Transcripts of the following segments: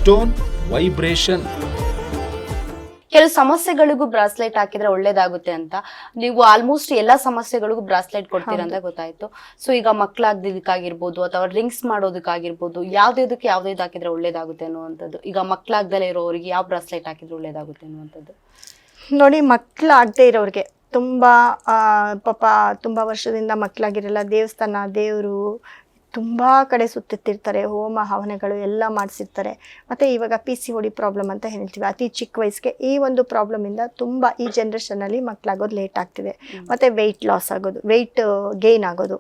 Stone vibration. ಕೆಲವು ಸಮಸ್ಯೆಗಳಿಗೂ bracelet ಹಾಕಿದ್ರೆ ಒಳ್ಳೇದಾಗುತ್ತೆ ಅಂತ ನೀವು ಆಲ್ಮೋಸ್ಟ್ ಎಲ್ಲಾ ಸಮಸ್ಯೆಗಳಿಗೂ ಬ್ರಾಸ್ಲೆಟ್ ಕೊಡ್ತೀರಾ ಅಂತ ಗೊತ್ತಾಯ್ತು. ಸೊ ಈಗ ಮಕ್ಕಳಾಗ್ದಿದ್ದಕ್ಕಾಗಿರ್ಬೋದು ಅಥವಾ ರಿಂಗ್ಸ್ ಮಾಡೋದಕ್ಕಾಗಿರ್ಬೋದು ಯಾವ್ದಕ್ಕೆ ಯಾವ್ದು ಹಾಕಿದ್ರೆ ಒಳ್ಳೇದಾಗುತ್ತೆ ಅನ್ನುವಂಥದ್ದು. ಈಗ ಮಕ್ಕಳಾಗ್ದಲೇ ಇರೋರಿಗೆ ಯಾವ ಬ್ರಾಸ್ಲೆಟ್ ಹಾಕಿದ್ರೆ ಒಳ್ಳೇದಾಗುತ್ತೆ ಅನ್ನುವಂಥದ್ದು. ನೋಡಿ, ಮಕ್ಕಳಾಗದೇ ಇರೋರಿಗೆ ತುಂಬ ಪಾಪ ತುಂಬ ವರ್ಷದಿಂದ ಮಕ್ಕಳಾಗಿರಲ್ಲ, ದೇವಸ್ಥಾನ ದೇವರು ತುಂಬ ಕಡೆ ಸುತ್ತಿರ್ತಾರೆ, ಹೋಮ ಹವನಗಳು ಎಲ್ಲ ಮಾಡಿಸಿರ್ತಾರೆ. ಮತ್ತು ಇವಾಗ PCOD ಪ್ರಾಬ್ಲಮ್ ಅಂತ ಹೇಳ್ತೀವಿ, ಅತಿ ಚಿಕ್ಕ ವಯಸ್ಸಿಗೆ ಈ ಒಂದು ಪ್ರಾಬ್ಲಮಿಂದ ತುಂಬ ಈ ಜನ್ರೇಷನಲ್ಲಿ ಮಕ್ಕಳಾಗೋದು ಲೇಟ್ ಆಗ್ತಿದೆ. ಮತ್ತು ವೆಯ್ಟ್ ಲಾಸ್ ಆಗೋದು, ವೆಯ್ಟ್ ಗೇನ್ ಆಗೋದು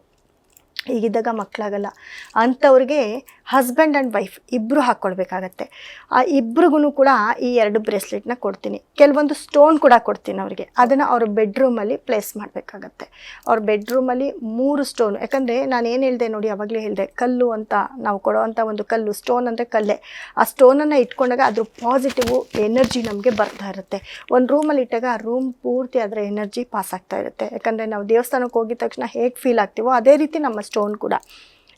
ಈಗಿದ್ದಾಗ ಮಕ್ಕಳಾಗಲ್ಲ. ಅಂಥವ್ರಿಗೆ ಹಸ್ಬೆಂಡ್ ಆ್ಯಂಡ್ ವೈಫ್ ಇಬ್ಬರು ಹಾಕ್ಕೊಳ್ಬೇಕಾಗತ್ತೆ. ಆ ಇಬ್ರಿಗೂ ಕೂಡ ಈ 2 ಬ್ರೇಸ್ಲೆಟ್ನ ಕೊಡ್ತೀನಿ. ಕೆಲವೊಂದು ಸ್ಟೋನ್ ಕೂಡ ಕೊಡ್ತೀನಿ ಅವರಿಗೆ. ಅದನ್ನು ಅವ್ರ ಬೆಡ್ರೂಮಲ್ಲಿ ಪ್ಲೇಸ್ ಮಾಡಬೇಕಾಗತ್ತೆ. ಅವ್ರ ಬೆಡ್ರೂಮಲ್ಲಿ 3 ಸ್ಟೋನು, ಯಾಕಂದರೆ ನಾನು ಏನು ಹೇಳಿದೆ ನೋಡಿ, ಆವಾಗಲೇ ಹೇಳಿದೆ, ಕಲ್ಲು ಅಂತ ನಾವು ಕೊಡೋವಂಥ ಒಂದು ಕಲ್ಲು, ಸ್ಟೋನ್ ಅಂದರೆ ಕಲ್ಲೇ. ಆ ಸ್ಟೋನನ್ನು ಇಟ್ಕೊಂಡಾಗ ಅದ್ರ ಪಾಸಿಟಿವು ಎನರ್ಜಿ ನಮಗೆ ಬರ್ತಾ ಇರುತ್ತೆ. ಒಂದು ರೂಮಲ್ಲಿ ಇಟ್ಟಾಗ ಆ ರೂಮ್ ಪೂರ್ತಿ ಅದರ ಎನರ್ಜಿ ಪಾಸ್ ಆಗ್ತಾ ಇರುತ್ತೆ. ಯಾಕಂದರೆ ನಾವು ದೇವಸ್ಥಾನಕ್ಕೆ ಹೋಗಿದ ತಕ್ಷಣ ಹೇಗೆ ಫೀಲ್ ಆಗ್ತೀವೋ ಅದೇ ರೀತಿ ನಮ್ಮ ಸ್ಟೋನ್ ಕೂಡ.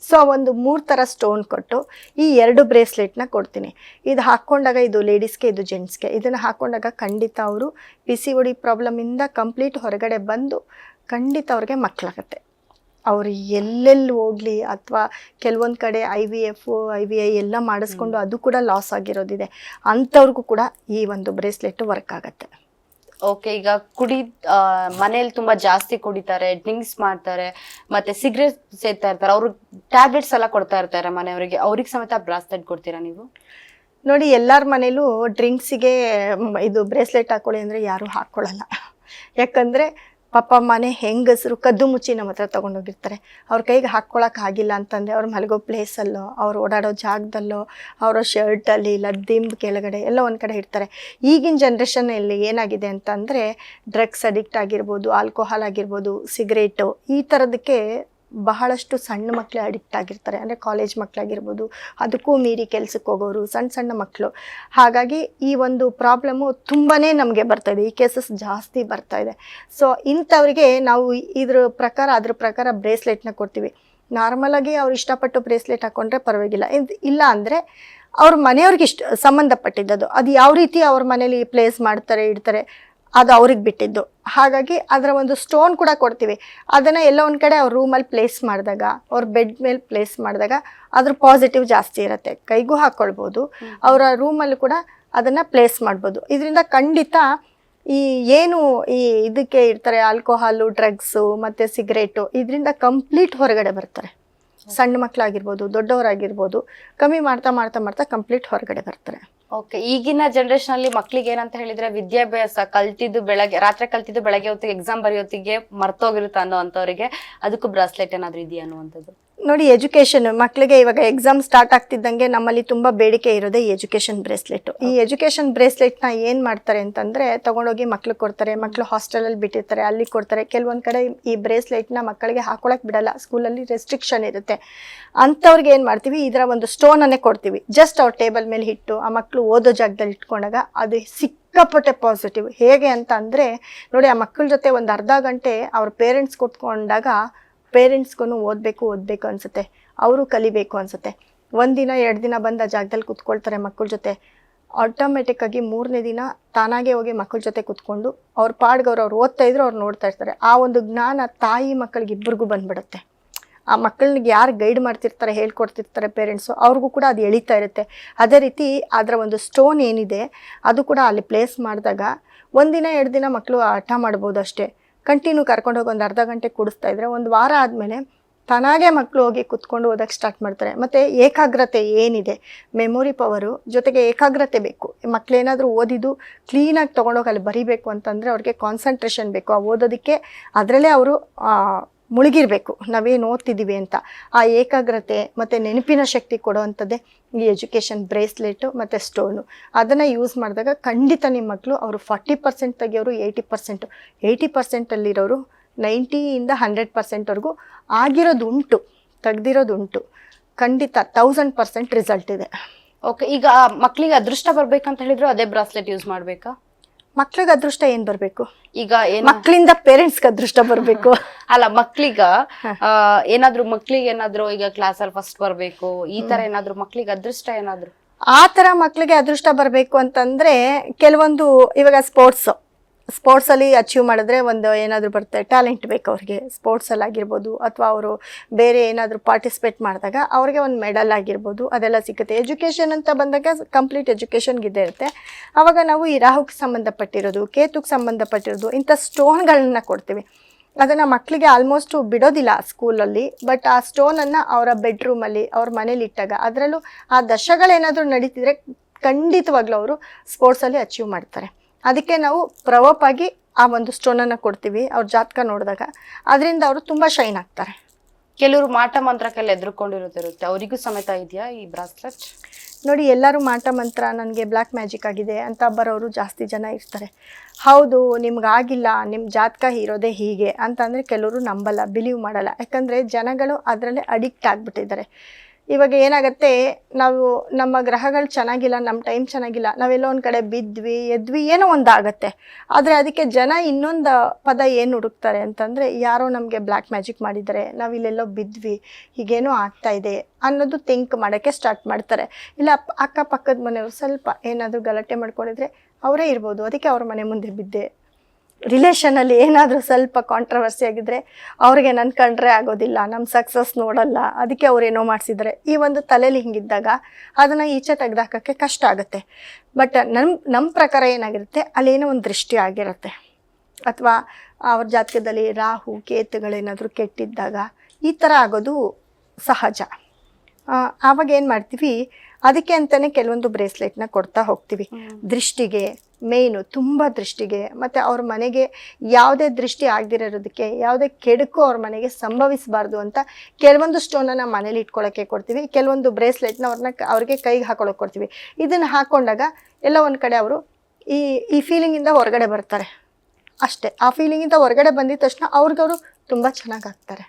ಸೊ ಒಂದು 3 ಥರ ಸ್ಟೋನ್ ಕೊಟ್ಟು ಈ 2 ಬ್ರೇಸ್ಲೆಟ್ನ ಕೊಡ್ತೀನಿ. ಇದು ಹಾಕ್ಕೊಂಡಾಗ, ಇದು ಲೇಡೀಸ್ಗೆ, ಇದು ಜೆಂಟ್ಸ್ಗೆ, ಇದನ್ನು ಹಾಕ್ಕೊಂಡಾಗ ಖಂಡಿತ ಅವರು PCOD ಪ್ರಾಬ್ಲಮಿಂದ ಕಂಪ್ಲೀಟ್ ಹೊರಗಡೆ ಬಂದು ಖಂಡಿತ ಅವ್ರಿಗೆ ಮಕ್ಕಳಾಗತ್ತೆ. ಅವರು ಎಲ್ಲೆಲ್ಲಿ ಹೋಗಲಿ, ಅಥವಾ ಕೆಲವೊಂದು ಕಡೆ IVF IVI ಎಲ್ಲ ಮಾಡಿಸ್ಕೊಂಡು ಅದು ಕೂಡ ಲಾಸ್ ಆಗಿರೋದಿದೆ, ಅಂಥವ್ರಿಗೂ ಕೂಡ ಈ ಒಂದು ಬ್ರೇಸ್ಲೆಟ್ ವರ್ಕ್ ಆಗುತ್ತೆ. ಓಕೆ, ಈಗ ಮನೇಲಿ ತುಂಬಾ ಜಾಸ್ತಿ ಕುಡಿತಾರೆ, ಡ್ರಿಂಕ್ಸ್ ಮಾಡ್ತಾರೆ, ಮತ್ತೆ ಸಿಗರೇಟ್ ಸೇರ್ತಾ ಇರ್ತಾರೆ, ಅವರು ಟ್ಯಾಬ್ಲೆಟ್ಸ್ ಎಲ್ಲ ಕೊಡ್ತಾ ಇರ್ತಾರೆ ಮನೆಯವರಿಗೆ, ಅವ್ರಿಗೆ ಸಮೇತ ಬ್ರಾಸ್ಲೆಟ್ ಕೊಡ್ತೀರಾ ನೀವು? ನೋಡಿ, ಎಲ್ಲರ ಮನೇಲೂ ಡ್ರಿಂಕ್ಸಿಗೆ ಇದು ಬ್ರೇಸ್ಲೆಟ್ ಹಾಕ್ಕೊಳ್ಳಿ ಅಂದರೆ ಯಾರೂ ಹಾಕ್ಕೊಳ್ಳಲ್ಲ. ಯಾಕಂದರೆ ಪಾಪ ಮನೆ ಹೆಂಗಸರು ಕದ್ದು ಮುಚ್ಚಿ ನಮ್ಮ ಹತ್ರ ತೊಗೊಂಡೋಗಿರ್ತಾರೆ. ಅವ್ರ ಕೈಗೆ ಹಾಕ್ಕೊಳಕ್ಕೆ ಆಗಿಲ್ಲ ಅಂತಂದರೆ ಅವ್ರು ಮಲಗೋ ಪ್ಲೇಸಲ್ಲೋ, ಅವ್ರು ಓಡಾಡೋ ಜಾಗದಲ್ಲೋ, ಅವರ ಶರ್ಟಲ್ಲಿ ಇಲ್ಲ ದಿಂಬು ಕೆಳಗಡೆ ಎಲ್ಲ ಒಂದು ಕಡೆ ಇಡ್ತಾರೆ. ಈಗಿನ ಜನ್ರೇಷನಲ್ಲಿ ಏನಾಗಿದೆ ಅಂತಂದರೆ ಡ್ರಗ್ಸ್ ಅಡಿಕ್ಟ್ ಆಗಿರ್ಬೋದು, ಆಲ್ಕೋಹಾಲ್ ಆಗಿರ್ಬೋದು, ಸಿಗರೇಟು, ಈ ಥರದಕ್ಕೆ ಬಹಳಷ್ಟು ಸಣ್ಣ ಮಕ್ಕಳೇ ಅಡಿಕ್ಟ್ ಆಗಿರ್ತಾರೆ. ಅಂದರೆ ಕಾಲೇಜ್ ಮಕ್ಕಳಾಗಿರ್ಬೋದು, ಅದಕ್ಕೂ ಮೀರಿ ಕೆಲ್ಸಕ್ಕೆ ಹೋಗೋರು, ಸಣ್ಣ ಸಣ್ಣ ಮಕ್ಕಳು. ಹಾಗಾಗಿ ಈ ಒಂದು ಪ್ರಾಬ್ಲಮ್ಮು ತುಂಬಾ ನಮಗೆ ಬರ್ತಾಯಿದೆ, ಈ ಕೇಸಸ್ ಜಾಸ್ತಿ ಬರ್ತಾಯಿದೆ. ಸೊ ಇಂಥವ್ರಿಗೆ ನಾವು ಅದ್ರ ಪ್ರಕಾರ ಬ್ರೇಸ್ಲೆಟ್ನ ಕೊಡ್ತೀವಿ. ನಾರ್ಮಲಾಗಿ ಅವ್ರು ಇಷ್ಟಪಟ್ಟು ಬ್ರೇಸ್ಲೆಟ್ ಹಾಕ್ಕೊಂಡ್ರೆ ಪರವಾಗಿಲ್ಲ. ಇಲ್ಲ ಅಂದರೆ ಅವ್ರ ಮನೆಯವ್ರಿಗೆ ಸಂಬಂಧಪಟ್ಟಿದ್ದದು, ಅದು ಯಾವ ರೀತಿ ಅವ್ರ ಮನೇಲಿ ಪ್ಲೇಸ್ ಮಾಡ್ತಾರೆ, ಇಡ್ತಾರೆ, ಅದು ಅವ್ರಿಗೆ ಬಿಟ್ಟಿದ್ದು. ಹಾಗಾಗಿ ಅದರ ಒಂದು ಸ್ಟೋನ್ ಕೂಡ ಕೊಡ್ತೀವಿ. ಅದನ್ನು ಎಲ್ಲ ಒಂದು ಕಡೆ ಅವ್ರ ರೂಮಲ್ಲಿ ಪ್ಲೇಸ್ ಮಾಡಿದಾಗ, ಅವ್ರ ಬೆಡ್ ಮೇಲೆ ಪ್ಲೇಸ್ ಮಾಡಿದಾಗ ಅದ್ರ ಪಾಸಿಟಿವ್ ಜಾಸ್ತಿ ಇರುತ್ತೆ. ಕೈಗೂ ಹಾಕ್ಕೊಳ್ಬೋದು, ಅವರ ರೂಮಲ್ಲಿ ಕೂಡ ಅದನ್ನು ಪ್ಲೇಸ್ ಮಾಡ್ಬೋದು. ಇದರಿಂದ ಖಂಡಿತ ಇದಕ್ಕೆ ಇರ್ತಾರೆ ಆಲ್ಕೋಹಾಲು, ಡ್ರಗ್ಸು ಮತ್ತು ಸಿಗರೇಟು, ಇದರಿಂದ ಕಂಪ್ಲೀಟ್ ಹೊರಗಡೆ ಬರ್ತಾರೆ. ಸಣ್ಣ ಮಕ್ಕಳಾಗಿರ್ಬೋದು, ದೊಡ್ಡವರಾಗಿರ್ಬೋದು, ಕಮ್ಮಿ ಮಾಡ್ತಾ ಮಾಡ್ತಾ ಮಾಡ್ತಾ ಕಂಪ್ಲೀಟ್ ಹೊರಗಡೆ ಬರ್ತಾರೆ. ಓಕೆ, ಈಗಿನ ಜನರೇಷನ್ ಅಲ್ಲಿ ಮಕ್ಳಿಗೆ ಏನಂತ ಹೇಳಿದ್ರೆ ವಿದ್ಯಾಭ್ಯಾಸ ರಾತ್ರಿ ಕಲ್ತಿದ್ದು ಬೆಳಗ್ಗೆ ಹೊತ್ತಿಗೆ ಎಕ್ಸಾಮ್ ಬರೆಯೋತ್ತಿಗೆ ಮರ್ತೋಗಿರುತ್ತೆ ಅನ್ನೋ ಅಂತವರಿಗೆ ಅದಕ್ಕೂ ಬ್ರಾಸ್ಲೆಟ್ ಏನಾದ್ರು ಇದೆಯಾ ಅನ್ನುವಂಥದ್ದು. ನೋಡಿ, ಎಜುಕೇಷನ್ ಮಕ್ಕಳಿಗೆ ಇವಾಗ ಎಕ್ಸಾಮ್ ಸ್ಟಾರ್ಟ್ ಆಗ್ತಿದ್ದಂಗೆ ನಮ್ಮಲ್ಲಿ ತುಂಬ ಬೇಡಿಕೆ ಇರೋದೇ ಎಜುಕೇಷನ್ ಬ್ರೇಸ್ಲೆಟ್. ಈ ಎಜುಕೇಷನ್ ಬ್ರೇಸ್ಲೆಟ್ನ ಏನು ಮಾಡ್ತಾರೆ ಅಂತಂದರೆ ತೊಗೊಂಡೋಗಿ ಮಕ್ಳಿಗೆ ಕೊಡ್ತಾರೆ. ಮಕ್ಕಳು ಹಾಸ್ಟೆಲಲ್ಲಿ ಬಿಟ್ಟಿರ್ತಾರೆ, ಅಲ್ಲಿ ಕೊಡ್ತಾರೆ. ಕೆಲವೊಂದು ಕಡೆ ಈ ಬ್ರೇಸ್ಲೆಟ್ನ ಮಕ್ಕಳಿಗೆ ಹಾಕೊಳಕ್ಕೆ ಬಿಡಲ್ಲ, ಸ್ಕೂಲಲ್ಲಿ ರೆಸ್ಟ್ರಿಕ್ಷನ್ ಇರುತ್ತೆ. ಅಂಥವ್ರಿಗೆ ಏನು ಮಾಡ್ತೀವಿ, ಇದರ ಒಂದು ಸ್ಟೋನನ್ನೇ ಕೊಡ್ತೀವಿ. ಜಸ್ಟ್ ಅವ್ರ ಟೇಬಲ್ ಮೇಲೆ ಇಟ್ಟು ಆ ಮಕ್ಕಳು ಓದೋ ಜಾಗದಲ್ಲಿ ಇಟ್ಕೊಂಡಾಗ ಅದು ಸಿಕ್ಕಾಪಟ್ಟೆ ಪಾಸಿಟಿವ್. ಹೇಗೆ ಅಂತ ಅಂದರೆ ನೋಡಿ, ಆ ಮಕ್ಕಳ ಜೊತೆ ಒಂದು ಅರ್ಧ ಗಂಟೆ ಅವ್ರ ಪೇರೆಂಟ್ಸ್ ಕೂತ್ಕೊಂಡಾಗ ಪೇರೆಂಟ್ಸ್ಗೂ ಓದಬೇಕು ಅನಿಸುತ್ತೆ, ಅವರು ಕಲಿಬೇಕು ಅನಿಸುತ್ತೆ. 1 ದಿನ 2 ದಿನ ಬಂದು ಆ ಜಾಗದಲ್ಲಿ ಕೂತ್ಕೊಳ್ತಾರೆ ಮಕ್ಕಳ ಜೊತೆ. ಆಟೋಮೆಟಿಕ್ಕಾಗಿ 3ನೇ ದಿನ ತಾನಾಗೆ ಹೋಗಿ ಮಕ್ಕಳ ಜೊತೆ ಕೂತ್ಕೊಂಡು ಅವ್ರ ಪಾಡ್ಗೆ ಅವ್ರು ಓದ್ತಾ ಇದ್ರು, ಅವ್ರು ನೋಡ್ತಾ ಇರ್ತಾರೆ. ಆ ಒಂದು ಜ್ಞಾನ ತಾಯಿ ಮಕ್ಕಳಿಗೆ ಇಬ್ಬರಿಗೂ ಬಂದ್ಬಿಡುತ್ತೆ. ಆ ಮಕ್ಕಳಿಗೆ ಯಾರು ಗೈಡ್ ಮಾಡ್ತಿರ್ತಾರೆ, ಹೇಳ್ಕೊಡ್ತಿರ್ತಾರೆ ಪೇರೆಂಟ್ಸು, ಅವ್ರಿಗೂ ಕೂಡ ಅದು ಎಳೀತಾ ಇರುತ್ತೆ. ಅದೇ ರೀತಿ ಅದರ ಒಂದು ಸ್ಟೋನ್ ಏನಿದೆ ಅದು ಕೂಡ ಅಲ್ಲಿ ಪ್ಲೇಸ್ ಮಾಡಿದಾಗ 1 ದಿನ 2 ದಿನ ಮಕ್ಕಳು ಆಟ ಮಾಡ್ಬೋದು ಅಷ್ಟೇ. ಕಂಟಿನ್ಯೂ ಕರ್ಕೊಂಡೋಗಿ ಒಂದು ಅರ್ಧ ಗಂಟೆ ಕೂಡಿಸ್ತಾ ಇದ್ರೆ 1 ವಾರ ಆದಮೇಲೆ ತಾನಾಗೆ ಮಕ್ಕಳು ಹೋಗಿ ಕುತ್ಕೊಂಡು ಓದಕ್ಕೆ ಸ್ಟಾರ್ಟ್ ಮಾಡ್ತಾರೆ. ಮತ್ತು ಏಕಾಗ್ರತೆ ಏನಿದೆ, ಮೆಮೊರಿ ಪವರು ಜೊತೆಗೆ ಏಕಾಗ್ರತೆ ಬೇಕು. ಮಕ್ಕಳೇನಾದರೂ ಓದಿದ್ದು ಕ್ಲೀನಾಗಿ ತೊಗೊಂಡೋಗಿ ಅಲ್ಲಿ ಬರೀಬೇಕು ಅಂತಂದರೆ ಅವ್ರಿಗೆ ಕಾನ್ಸಂಟ್ರೇಷನ್ ಬೇಕು. ಆ ಓದೋದಕ್ಕೆ ಅದರಲ್ಲೇ ಅವರು ಮುಳುಗಿರಬೇಕು, ನಾವೇನು ಓದ್ತಿದ್ದೀವಿ ಅಂತ. ಆ ಏಕಾಗ್ರತೆ ಮತ್ತು ನೆನಪಿನ ಶಕ್ತಿ ಕೊಡೋವಂಥದ್ದೇ ಈ ಎಜುಕೇಷನ್ ಬ್ರೇಸ್ಲೆಟು ಮತ್ತು ಸ್ಟೋನು. ಅದನ್ನು ಯೂಸ್ ಮಾಡಿದಾಗ ಖಂಡಿತ ನಿಮ್ಮ ಮಕ್ಕಳು ಅವರು 40% ತೆಗಿಯೋರು 80%, ಅಲ್ಲಿರೋರು 90ಇಂದ 100%ವರೆಗೂ ಆಗಿರೋದುಂಟು, ತೆಗ್ದಿರೋದುಂಟು. ಖಂಡಿತ 1000% ರಿಸಲ್ಟ್ ಇದೆ. ಓಕೆ, ಈಗ ಮಕ್ಕಳಿಗೆ ಅದೃಷ್ಟ ಬರ್ಬೇಕಂತ ಹೇಳಿದ್ರು ಅದೇ ಬ್ರಾಸ್ಲೆಟ್ ಯೂಸ್ ಮಾಡಬೇಕಾ? ಮಕ್ಳಿಗೆ ಅದೃಷ್ಟ ಏನ್ ಬರ್ಬೇಕು? ಈಗ ಮಕ್ಕಳಿಂದ ಪೇರೆಂಟ್ಸ್ಗೆ ಅದೃಷ್ಟ ಬರ್ಬೇಕು. ಅಲ್ಲ, ಮಕ್ಳಿಗೆ ಏನಾದ್ರು ಈಗ ಕ್ಲಾಸಲ್ಲಿ ಫಸ್ಟ್ ಬರ್ಬೇಕು, ಈ ತರ ಏನಾದ್ರು ಮಕ್ಳಿಗೆ ಅದೃಷ್ಟ ಏನಾದ್ರು? ಆ ಥರ ಮಕ್ಕಳಿಗೆ ಅದೃಷ್ಟ ಬರಬೇಕು ಅಂತಂದರೆ ಕೆಲವೊಂದು ಇವಾಗ ಸ್ಪೋರ್ಟ್ಸಲ್ಲಿ ಅಚೀವ್ ಮಾಡಿದ್ರೆ ಒಂದು ಏನಾದರೂ ಬರುತ್ತೆ, ಟ್ಯಾಲೆಂಟ್ ಬೇಕು ಅವ್ರಿಗೆ ಸ್ಪೋರ್ಟ್ಸಲ್ಲಿ ಆಗಿರ್ಬೋದು, ಅಥವಾ ಅವರು ಬೇರೆ ಏನಾದರೂ ಪಾರ್ಟಿಸಿಪೇಟ್ ಮಾಡಿದಾಗ ಅವ್ರಿಗೆ ಒಂದು ಮೆಡಲ್ ಆಗಿರ್ಬೋದು ಅದೆಲ್ಲ ಸಿಗುತ್ತೆ. ಎಜುಕೇಷನ್ ಅಂತ ಬಂದಾಗ ಕಂಪ್ಲೀಟ್ ಎಜುಕೇಷನ್ಗೆ ಇದ್ದೇ ಇರುತ್ತೆ. ಆವಾಗ ನಾವು ಈ ರಾಹುಗೆ ಸಂಬಂಧಪಟ್ಟಿರೋದು, ಕೇತುಗೆ ಸಂಬಂಧಪಟ್ಟಿರೋದು ಇಂಥ ಸ್ಟೋನ್ಗಳನ್ನ ಕೊಡ್ತೀವಿ. ಅದನ್ನು ಮಕ್ಕಳಿಗೆ ಆಲ್ಮೋಸ್ಟು ಬಿಡೋದಿಲ್ಲ ಸ್ಕೂಲಲ್ಲಿ, ಬಟ್ ಆ ಸ್ಟೋನನ್ನು ಅವರ ಬೆಡ್ರೂಮಲ್ಲಿ ಅವ್ರ ಮನೇಲಿ ಇಟ್ಟಾಗ ಅದರಲ್ಲೂ ಆ ದಶಗಳೇನಾದರೂ ನಡೀತಿದ್ರೆ ಖಂಡಿತವಾಗ್ಲೂ ಅವರು ಸ್ಪೋರ್ಟ್ಸಲ್ಲಿ ಅಚೀವ್ ಮಾಡ್ತಾರೆ. ಅದಕ್ಕೆ ನಾವು ಪ್ರವೋಪಾಗಿ ಆ ಒಂದು ಸ್ಟೋನನ್ನು ಕೊಡ್ತೀವಿ ಅವ್ರ ಜಾತಕ ನೋಡಿದಾಗ. ಅದರಿಂದ ಅವರು ತುಂಬ ಶೈನ್ ಆಗ್ತಾರೆ. ಕೆಲವರು ಮಾಟ ಮಂತ್ರಕ್ಕೆಲ್ಲ ಎದುರ್ಕೊಂಡಿರುತ್ತೆ, ಅವರಿಗೂ ಸಮೇತ ಇದೆಯಾ ಈ ಬ್ರಾಸ್ಲೆಟ್? ನೋಡಿ, ಎಲ್ಲರೂ ಮಾಟ ಮಂತ್ರ ನನಗೆ ಬ್ಲ್ಯಾಕ್ ಮ್ಯಾಜಿಕ್ ಆಗಿದೆ ಅಂತ ಬರೋರು ಜಾಸ್ತಿ ಜನ ಇರ್ತಾರೆ. ಹೌದು, ನಿಮ್ಗಾಗಿಲ್ಲ, ನಿಮ್ಮ ಜಾತಕ ಇರೋದೇ ಹೀಗೆ ಅಂತಂದರೆ ಕೆಲವರು ನಂಬಲ್ಲ, ಬಿಲೀವ್ ಮಾಡಲ್ಲ. ಯಾಕಂದರೆ ಜನಗಳು ಅದರಲ್ಲೇ ಅಡಿಕ್ಟ್ ಆಗಿಬಿಟ್ಟಿದ್ದಾರೆ. ಇವಾಗ ಏನಾಗುತ್ತೆ, ನಾವು ನಮ್ಮ ಗ್ರಹಗಳು ಚೆನ್ನಾಗಿಲ್ಲ, ನಮ್ಮ ಟೈಮ್ ಚೆನ್ನಾಗಿಲ್ಲ, ನಾವೆಲ್ಲೋ ಒಂದು ಕಡೆ ಬಿದ್ವಿ ಎದ್ವಿ ಏನೋ ಒಂದು ಆಗುತ್ತೆ. ಆದರೆ ಅದಕ್ಕೆ ಜನ ಇನ್ನೊಂದು ಪದ ಏನು ಹುಡುಕ್ತಾರೆ ಅಂತಂದರೆ, ಯಾರೋ ನಮಗೆ ಬ್ಲ್ಯಾಕ್ ಮ್ಯಾಜಿಕ್ ಮಾಡಿದ್ದಾರೆ, ನಾವು ಇಲ್ಲೆಲ್ಲೋ ಬಿದ್ವಿ, ಹೀಗೇನೋ ಆಗ್ತಾ ಇದೆ ಅನ್ನೋದು ಥಿಂಕ್ ಮಾಡೋಕ್ಕೆ ಸ್ಟಾರ್ಟ್ ಮಾಡ್ತಾರೆ. ಇಲ್ಲ ಅಕ್ಕಪಕ್ಕದ ಮನೆಯವರು ಸ್ವಲ್ಪ ಏನಾದರೂ ಗಲಾಟೆ ಮಾಡ್ಕೊಂಡಿದ್ರೆ ಅವರೇ ಇರ್ಬೋದು, ಅದಕ್ಕೆ ಅವ್ರ ಮನೆ ಮುಂದೆ ಬಿದ್ದೆ. ರಿಲೇಷನಲ್ಲಿ ಏನಾದರೂ ಸ್ವಲ್ಪ ಕಾಂಟ್ರವರ್ಸಿ ಆಗಿದ್ದರೆ ಅವ್ರಿಗೆ ನನ್ನ ಕಂಡ್ರೆ ಆಗೋದಿಲ್ಲ, ನಮ್ಮ ಸಕ್ಸಸ್ ನೋಡಲ್ಲ, ಅದಕ್ಕೆ ಅವ್ರೇನೋ ಮಾಡಿಸಿದ್ದಾರೆ. ಈ ಒಂದು ತಲೆಯಲ್ಲಿ ಹಿಂಗಿದ್ದಾಗ ಅದನ್ನು ಈಚೆ ತೆಗೆದಾಕೋಕ್ಕೆ ಕಷ್ಟ ಆಗುತ್ತೆ. ಬಟ್ ನಮ್ಮ ಪ್ರಕಾರ ಏನಾಗಿರುತ್ತೆ, ಅಲ್ಲೇನೋ ಒಂದು ದೃಷ್ಟಿ ಆಗಿರುತ್ತೆ, ಅಥವಾ ಅವ್ರ ಜಾತಕದಲ್ಲಿ ರಾಹು ಕೇತುಗಳೇನಾದರೂ ಕೆಟ್ಟಿದ್ದಾಗ ಈ ಥರ ಆಗೋದು ಸಹಜ. ಆವಾಗ ಏನು ಮಾಡ್ತೀವಿ, ಅದಕ್ಕೆ ಅಂತಲೇ ಕೆಲವೊಂದು ಬ್ರೇಸ್ಲೆಟ್ನ ಕೊಡ್ತಾ ಹೋಗ್ತೀವಿ. ದೃಷ್ಟಿಗೆ ಮೇಯ್ನು, ತುಂಬ ದೃಷ್ಟಿಗೆ, ಮತ್ತು ಅವ್ರ ಮನೆಗೆ ಯಾವುದೇ ದೃಷ್ಟಿ ಆಗದಿರೋದಕ್ಕೆ, ಯಾವುದೇ ಕೆಡುಕು ಅವ್ರ ಮನೆಗೆ ಸಂಭವಿಸಬಾರ್ದು ಅಂತ ಕೆಲವೊಂದು ಸ್ಟೋನನ್ನು ಮನೇಲಿ ಇಟ್ಕೊಳ್ಳೋಕ್ಕೆ ಕೊಡ್ತೀವಿ. ಕೆಲವೊಂದು ಬ್ರೇಸ್ಲೆಟ್ನ ಅವ್ರಿಗೆ ಕೈಗೆ ಹಾಕೊಳ್ಳೋಕೆ ಕೊಡ್ತೀವಿ. ಇದನ್ನು ಹಾಕ್ಕೊಂಡಾಗ ಎಲ್ಲ ಒಂದು ಕಡೆ ಅವರು ಈ ಫೀಲಿಂಗಿಂದ ಹೊರಗಡೆ ಬರ್ತಾರೆ ಅಷ್ಟೇ. ಆ ಫೀಲಿಂಗಿಂದ ಹೊರಗಡೆ ಬಂದಿದ ತಕ್ಷಣ ಅವ್ರಿಗವರು ತುಂಬ ಚೆನ್ನಾಗಿ ಆಗ್ತಾರೆ.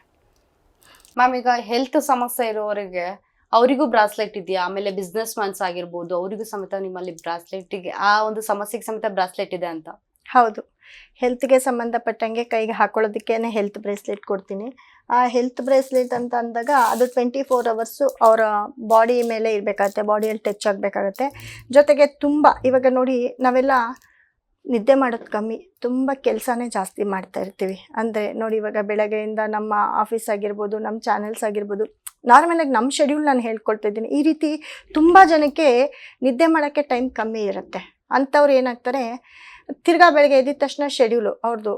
ಮ್ಯಾಮ್, ಈಗ ಹೆಲ್ತ್ ಸಮಸ್ಯೆ ಇರೋರಿಗೆ ಅವರಿಗೂ ಬ್ರಾಸ್ಲೆಟ್ ಇದೆಯಾ? ಆಮೇಲೆ ಬಿಸ್ನೆಸ್ ಮ್ಯಾನ್ಸ್ ಆಗಿರ್ಬೋದು, ಅವರಿಗೂ ಸಮೇತ ನಿಮ್ಮಲ್ಲಿ ಬ್ರಾಸ್ಲೆಟಿಗೆ ಆ ಒಂದು ಸಮಸ್ಯೆಗೆ ಸಮೇತ ಬ್ರಾಸ್ಲೆಟ್ ಇದೆ ಅಂತ? ಹೌದು, ಹೆಲ್ತ್ಗೆ ಸಂಬಂಧಪಟ್ಟಂಗೆ ಕೈಗೆ ಹಾಕೊಳ್ಳೋದಕ್ಕೇನೆ ಹೆಲ್ತ್ ಬ್ರೇಸ್ಲೆಟ್ ಕೊಡ್ತೀನಿ. ಆ ಹೆಲ್ತ್ ಬ್ರೇಸ್ಲೆಟ್ ಅಂತ ಅಂದಾಗ ಅದು 24 ಅವರ್ಸು ಅವರ ಬಾಡಿ ಮೇಲೆ ಇರಬೇಕಾಗತ್ತೆ, ಬಾಡಿಯಲ್ಲಿ ಟಚ್ ಆಗಬೇಕಾಗತ್ತೆ. ಜೊತೆಗೆ ತುಂಬ ಇವಾಗ ನೋಡಿ, ನಾವೆಲ್ಲ ನಿದ್ದೆ ಮಾಡೋದು ಕಮ್ಮಿ, ತುಂಬ ಕೆಲಸನೇ ಜಾಸ್ತಿ ಮಾಡ್ತಾ ಇರ್ತೀವಿ. ಅಂದರೆ ನೋಡಿ, ಇವಾಗ ಬೆಳಗ್ಗೆಯಿಂದ ನಮ್ಮ ಆಫೀಸ್ ಆಗಿರ್ಬೋದು, ನಮ್ಮ ಚಾನೆಲ್ಸ್ ಆಗಿರ್ಬೋದು, ನಾರ್ಮಲಾಗಿ ನಮ್ಮ ಶೆಡ್ಯೂಲ್ ನಾನು ಹೇಳ್ಕೊಳ್ತಾ ಇದ್ದೀನಿ. ಈ ರೀತಿ ತುಂಬ ಜನಕ್ಕೆ ನಿದ್ದೆ ಮಾಡೋಕ್ಕೆ ಟೈಮ್ ಕಮ್ಮಿ ಇರುತ್ತೆ. ಅಂಥವ್ರು ಏನಾಗ್ತಾರೆ, ತಿರ್ಗಾ ಬೆಳಗ್ಗೆ ಎದ್ದಿದ ತಕ್ಷಣ ಶೆಡ್ಯೂಲು ಅವ್ರದ್ದು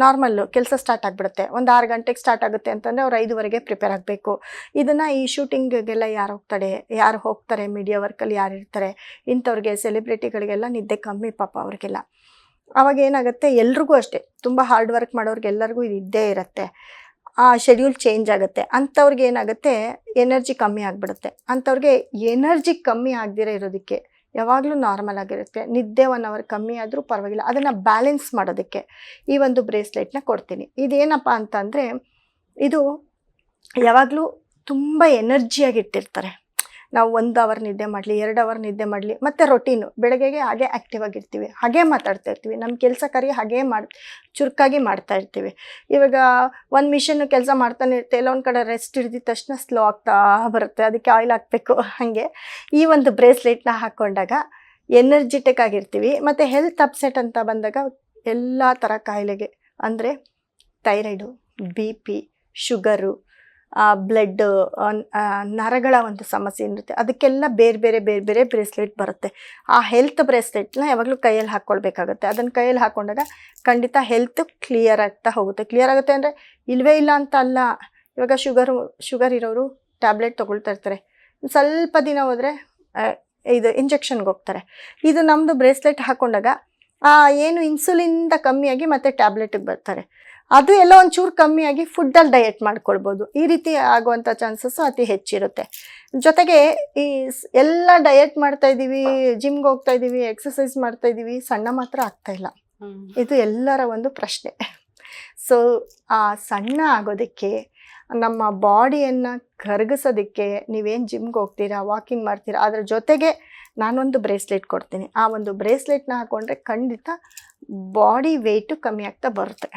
ನಾರ್ಮಲ್ಲು ಕೆಲಸ ಸ್ಟಾರ್ಟ್ ಆಗಿಬಿಡುತ್ತೆ. ಒಂದು 6 ಗಂಟೆಗೆ ಸ್ಟಾರ್ಟ್ ಆಗುತ್ತೆ ಅಂತಂದರೆ ಅವ್ರು 5ವರೆಗೆ ಪ್ರಿಪೇರ್ ಆಗಬೇಕು. ಇದನ್ನು ಈ ಶೂಟಿಂಗಿಗೆಲ್ಲ ಯಾರು ಹೋಗ್ತಾರೆ, ಮೀಡಿಯಾ ವರ್ಕಲ್ಲಿ ಯಾರು ಇರ್ತಾರೆ, ಇಂಥವ್ರಿಗೆ ಸೆಲೆಬ್ರಿಟಿಗಳಿಗೆಲ್ಲ ನಿದ್ದೆ ಕಮ್ಮಿ ಪಾಪ ಅವ್ರಿಗೆಲ್ಲ. ಆವಾಗ ಏನಾಗುತ್ತೆ, ಎಲ್ರಿಗೂ ಅಷ್ಟೇ, ತುಂಬ ಹಾರ್ಡ್ ವರ್ಕ್ ಮಾಡೋರಿಗೆಲ್ಲರಿಗೂ ಇದು ಇದ್ದೇ ಇರುತ್ತೆ. ಆ ಶೆಡ್ಯೂಲ್ ಚೇಂಜ್ ಆಗುತ್ತೆ. ಅಂಥವ್ರಿಗೆ ಏನಾಗುತ್ತೆ, ಎನರ್ಜಿ ಕಮ್ಮಿ ಆಗಿಬಿಡುತ್ತೆ. ಅಂಥವ್ರಿಗೆ ಎನರ್ಜಿ ಕಮ್ಮಿ ಆಗದಿರೋ ಇರೋದಕ್ಕೆ ಯಾವಾಗಲೂ ನಾರ್ಮಲ್ ಆಗಿರುತ್ತೆ. ನಿದ್ದೆ 1 ಅವರ್ ಕಮ್ಮಿ ಆದರೂ ಪರವಾಗಿಲ್ಲ, ಅದನ್ನು ಬ್ಯಾಲೆನ್ಸ್ ಮಾಡೋದಕ್ಕೆ ಈ ಒಂದು ಬ್ರೇಸ್ಲೆಟ್ನ ಕೊಡ್ತೀನಿ. ಇದೇನಪ್ಪ ಅಂತಂದರೆ, ಇದು ಯಾವಾಗಲೂ ತುಂಬ ಎನರ್ಜಿಯಾಗಿಟ್ಟಿರ್ತಾರೆ. ನಾವು 1 ಅವರ್ ನಿದ್ದೆ ಮಾಡಲಿ, 2 ಅವರ್ ನಿದ್ದೆ ಮಾಡಲಿ, ಮತ್ತು ರೊಟೀನು ಬೆಳಗ್ಗೆಗೆ ಹಾಗೆ ಆ್ಯಕ್ಟಿವ್ ಆಗಿರ್ತೀವಿ, ಹಾಗೇ ಮಾತಾಡ್ತಾ ಇರ್ತೀವಿ, ನಮ್ಮ ಕೆಲಸ ಕಾರ್ಯ ಹಾಗೇ ಚುರುಕಾಗಿ ಮಾಡ್ತಾ ಇರ್ತೀವಿ. ಇವಾಗ ಒಂದು ಮಿಷನ್ನು ಕೆಲಸ ಮಾಡ್ತಾನೆ ಇರುತ್ತೆ, ಎಲ್ಲ ಒಂದು ಕಡೆ ರೆಸ್ಟ್ ಹಿಡಿದ ತಕ್ಷಣ ಸ್ಲೋ ಆಗ್ತಾ ಬರುತ್ತೆ, ಅದಕ್ಕೆ ಆಯಿಲ್ ಹಾಕಬೇಕು. ಹಾಗೆ ಈ ಒಂದು ಬ್ರೇಸ್ಲೆಟ್ನ ಹಾಕ್ಕೊಂಡಾಗ ಎನರ್ಜಿಟಿಕ್ ಆಗಿರ್ತೀವಿ. ಮತ್ತು ಹೆಲ್ತ್ ಅಪ್ಸೆಟ್ ಅಂತ ಬಂದಾಗ ಎಲ್ಲ ಥರ ಕಾಯಿಲೆಗೆ, ಅಂದರೆ ಥೈರಾಯ್ಡು, BP, ಶುಗರು, ಬ್ಲಡ್, ನರಗಳ ಒಂದು ಸಮಸ್ಯೆ ಇರುತ್ತೆ, ಅದಕ್ಕೆಲ್ಲ ಬೇರೆ ಬೇರೆ ಬ್ರೇಸ್ಲೆಟ್ ಬರುತ್ತೆ. ಆ ಹೆಲ್ತ್ ಬ್ರೇಸ್ಲೆಟ್ನ ಯಾವಾಗಲೂ ಕೈಯಲ್ಲಿ ಹಾಕ್ಕೊಳ್ಬೇಕಾಗುತ್ತೆ. ಅದನ್ನು ಕೈಯಲ್ಲಿ ಹಾಕ್ಕೊಂಡಾಗ ಖಂಡಿತ ಹೆಲ್ತ್ ಕ್ಲಿಯರ್ ಆಗ್ತಾ ಹೋಗುತ್ತೆ. ಕ್ಲಿಯರ್ ಆಗುತ್ತೆ ಅಂದರೆ ಇಲ್ಲವೇ ಇಲ್ಲ ಅಂತ ಅಲ್ಲ. ಇವಾಗ ಶುಗರ್ ಇರೋರು ಟ್ಯಾಬ್ಲೆಟ್ ತೊಗೊಳ್ತಾ ಇರ್ತಾರೆ, ಸ್ವಲ್ಪ ದಿನ ಹೋದರೆ ಇದು ಇಂಜೆಕ್ಷನ್ಗೆ ಹೋಗ್ತಾರೆ. ಇದು ನಮ್ಮದು ಬ್ರೇಸ್ಲೆಟ್ ಹಾಕ್ಕೊಂಡಾಗ ಏನು ಇನ್ಸುಲಿನಿಂದ ಕಮ್ಮಿಯಾಗಿ ಮತ್ತೆ ಟ್ಯಾಬ್ಲೆಟಿಗೆ ಬರ್ತಾರೆ. ಅದು ಎಲ್ಲ ಒಂಚೂರು ಕಮ್ಮಿಯಾಗಿ ಫುಡ್ಡಲ್ಲಿ ಡಯಟ್ ಮಾಡ್ಕೊಳ್ಬೋದು. ಈ ರೀತಿ ಆಗುವಂಥ ಚಾನ್ಸಸ್ಸು ಅತಿ ಹೆಚ್ಚಿರುತ್ತೆ. ಜೊತೆಗೆ ಈ ಎಲ್ಲ ಡಯಟ್ ಮಾಡ್ತಾ ಇದ್ದೀವಿ, ಜಿಮ್ಗೆ ಹೋಗ್ತಾ ಇದ್ದೀವಿ, ಎಕ್ಸಸೈಸ್ ಮಾಡ್ತಾ ಇದ್ದೀವಿ, ಸಣ್ಣ ಮಾತ್ರ ಆಗ್ತಾ ಇಲ್ಲ. ಇದು ಎಲ್ಲರ ಒಂದು ಪ್ರಶ್ನೆ. ಸೊ ಆ ಸಣ್ಣ ಆಗೋದಕ್ಕೆ, ನಮ್ಮ ಬಾಡಿಯನ್ನು ಕರಗಿಸೋದಕ್ಕೆ ನೀವೇನು ಜಿಮ್ಗೆ ಹೋಗ್ತೀರಾ, ವಾಕಿಂಗ್ ಮಾಡ್ತೀರಾ, ಅದರ ಜೊತೆಗೆ ನಾನೊಂದು ಬ್ರೇಸ್ಲೆಟ್ ಕೊಡ್ತೀನಿ. ಆ ಒಂದು ಬ್ರೇಸ್ಲೆಟ್ನ ಹಾಕ್ಕೊಂಡ್ರೆ ಖಂಡಿತ ಬಾಡಿ ವೆಯ್ಟು ಕಮ್ಮಿ ಆಗ್ತಾ ಬರುತ್ತೆ.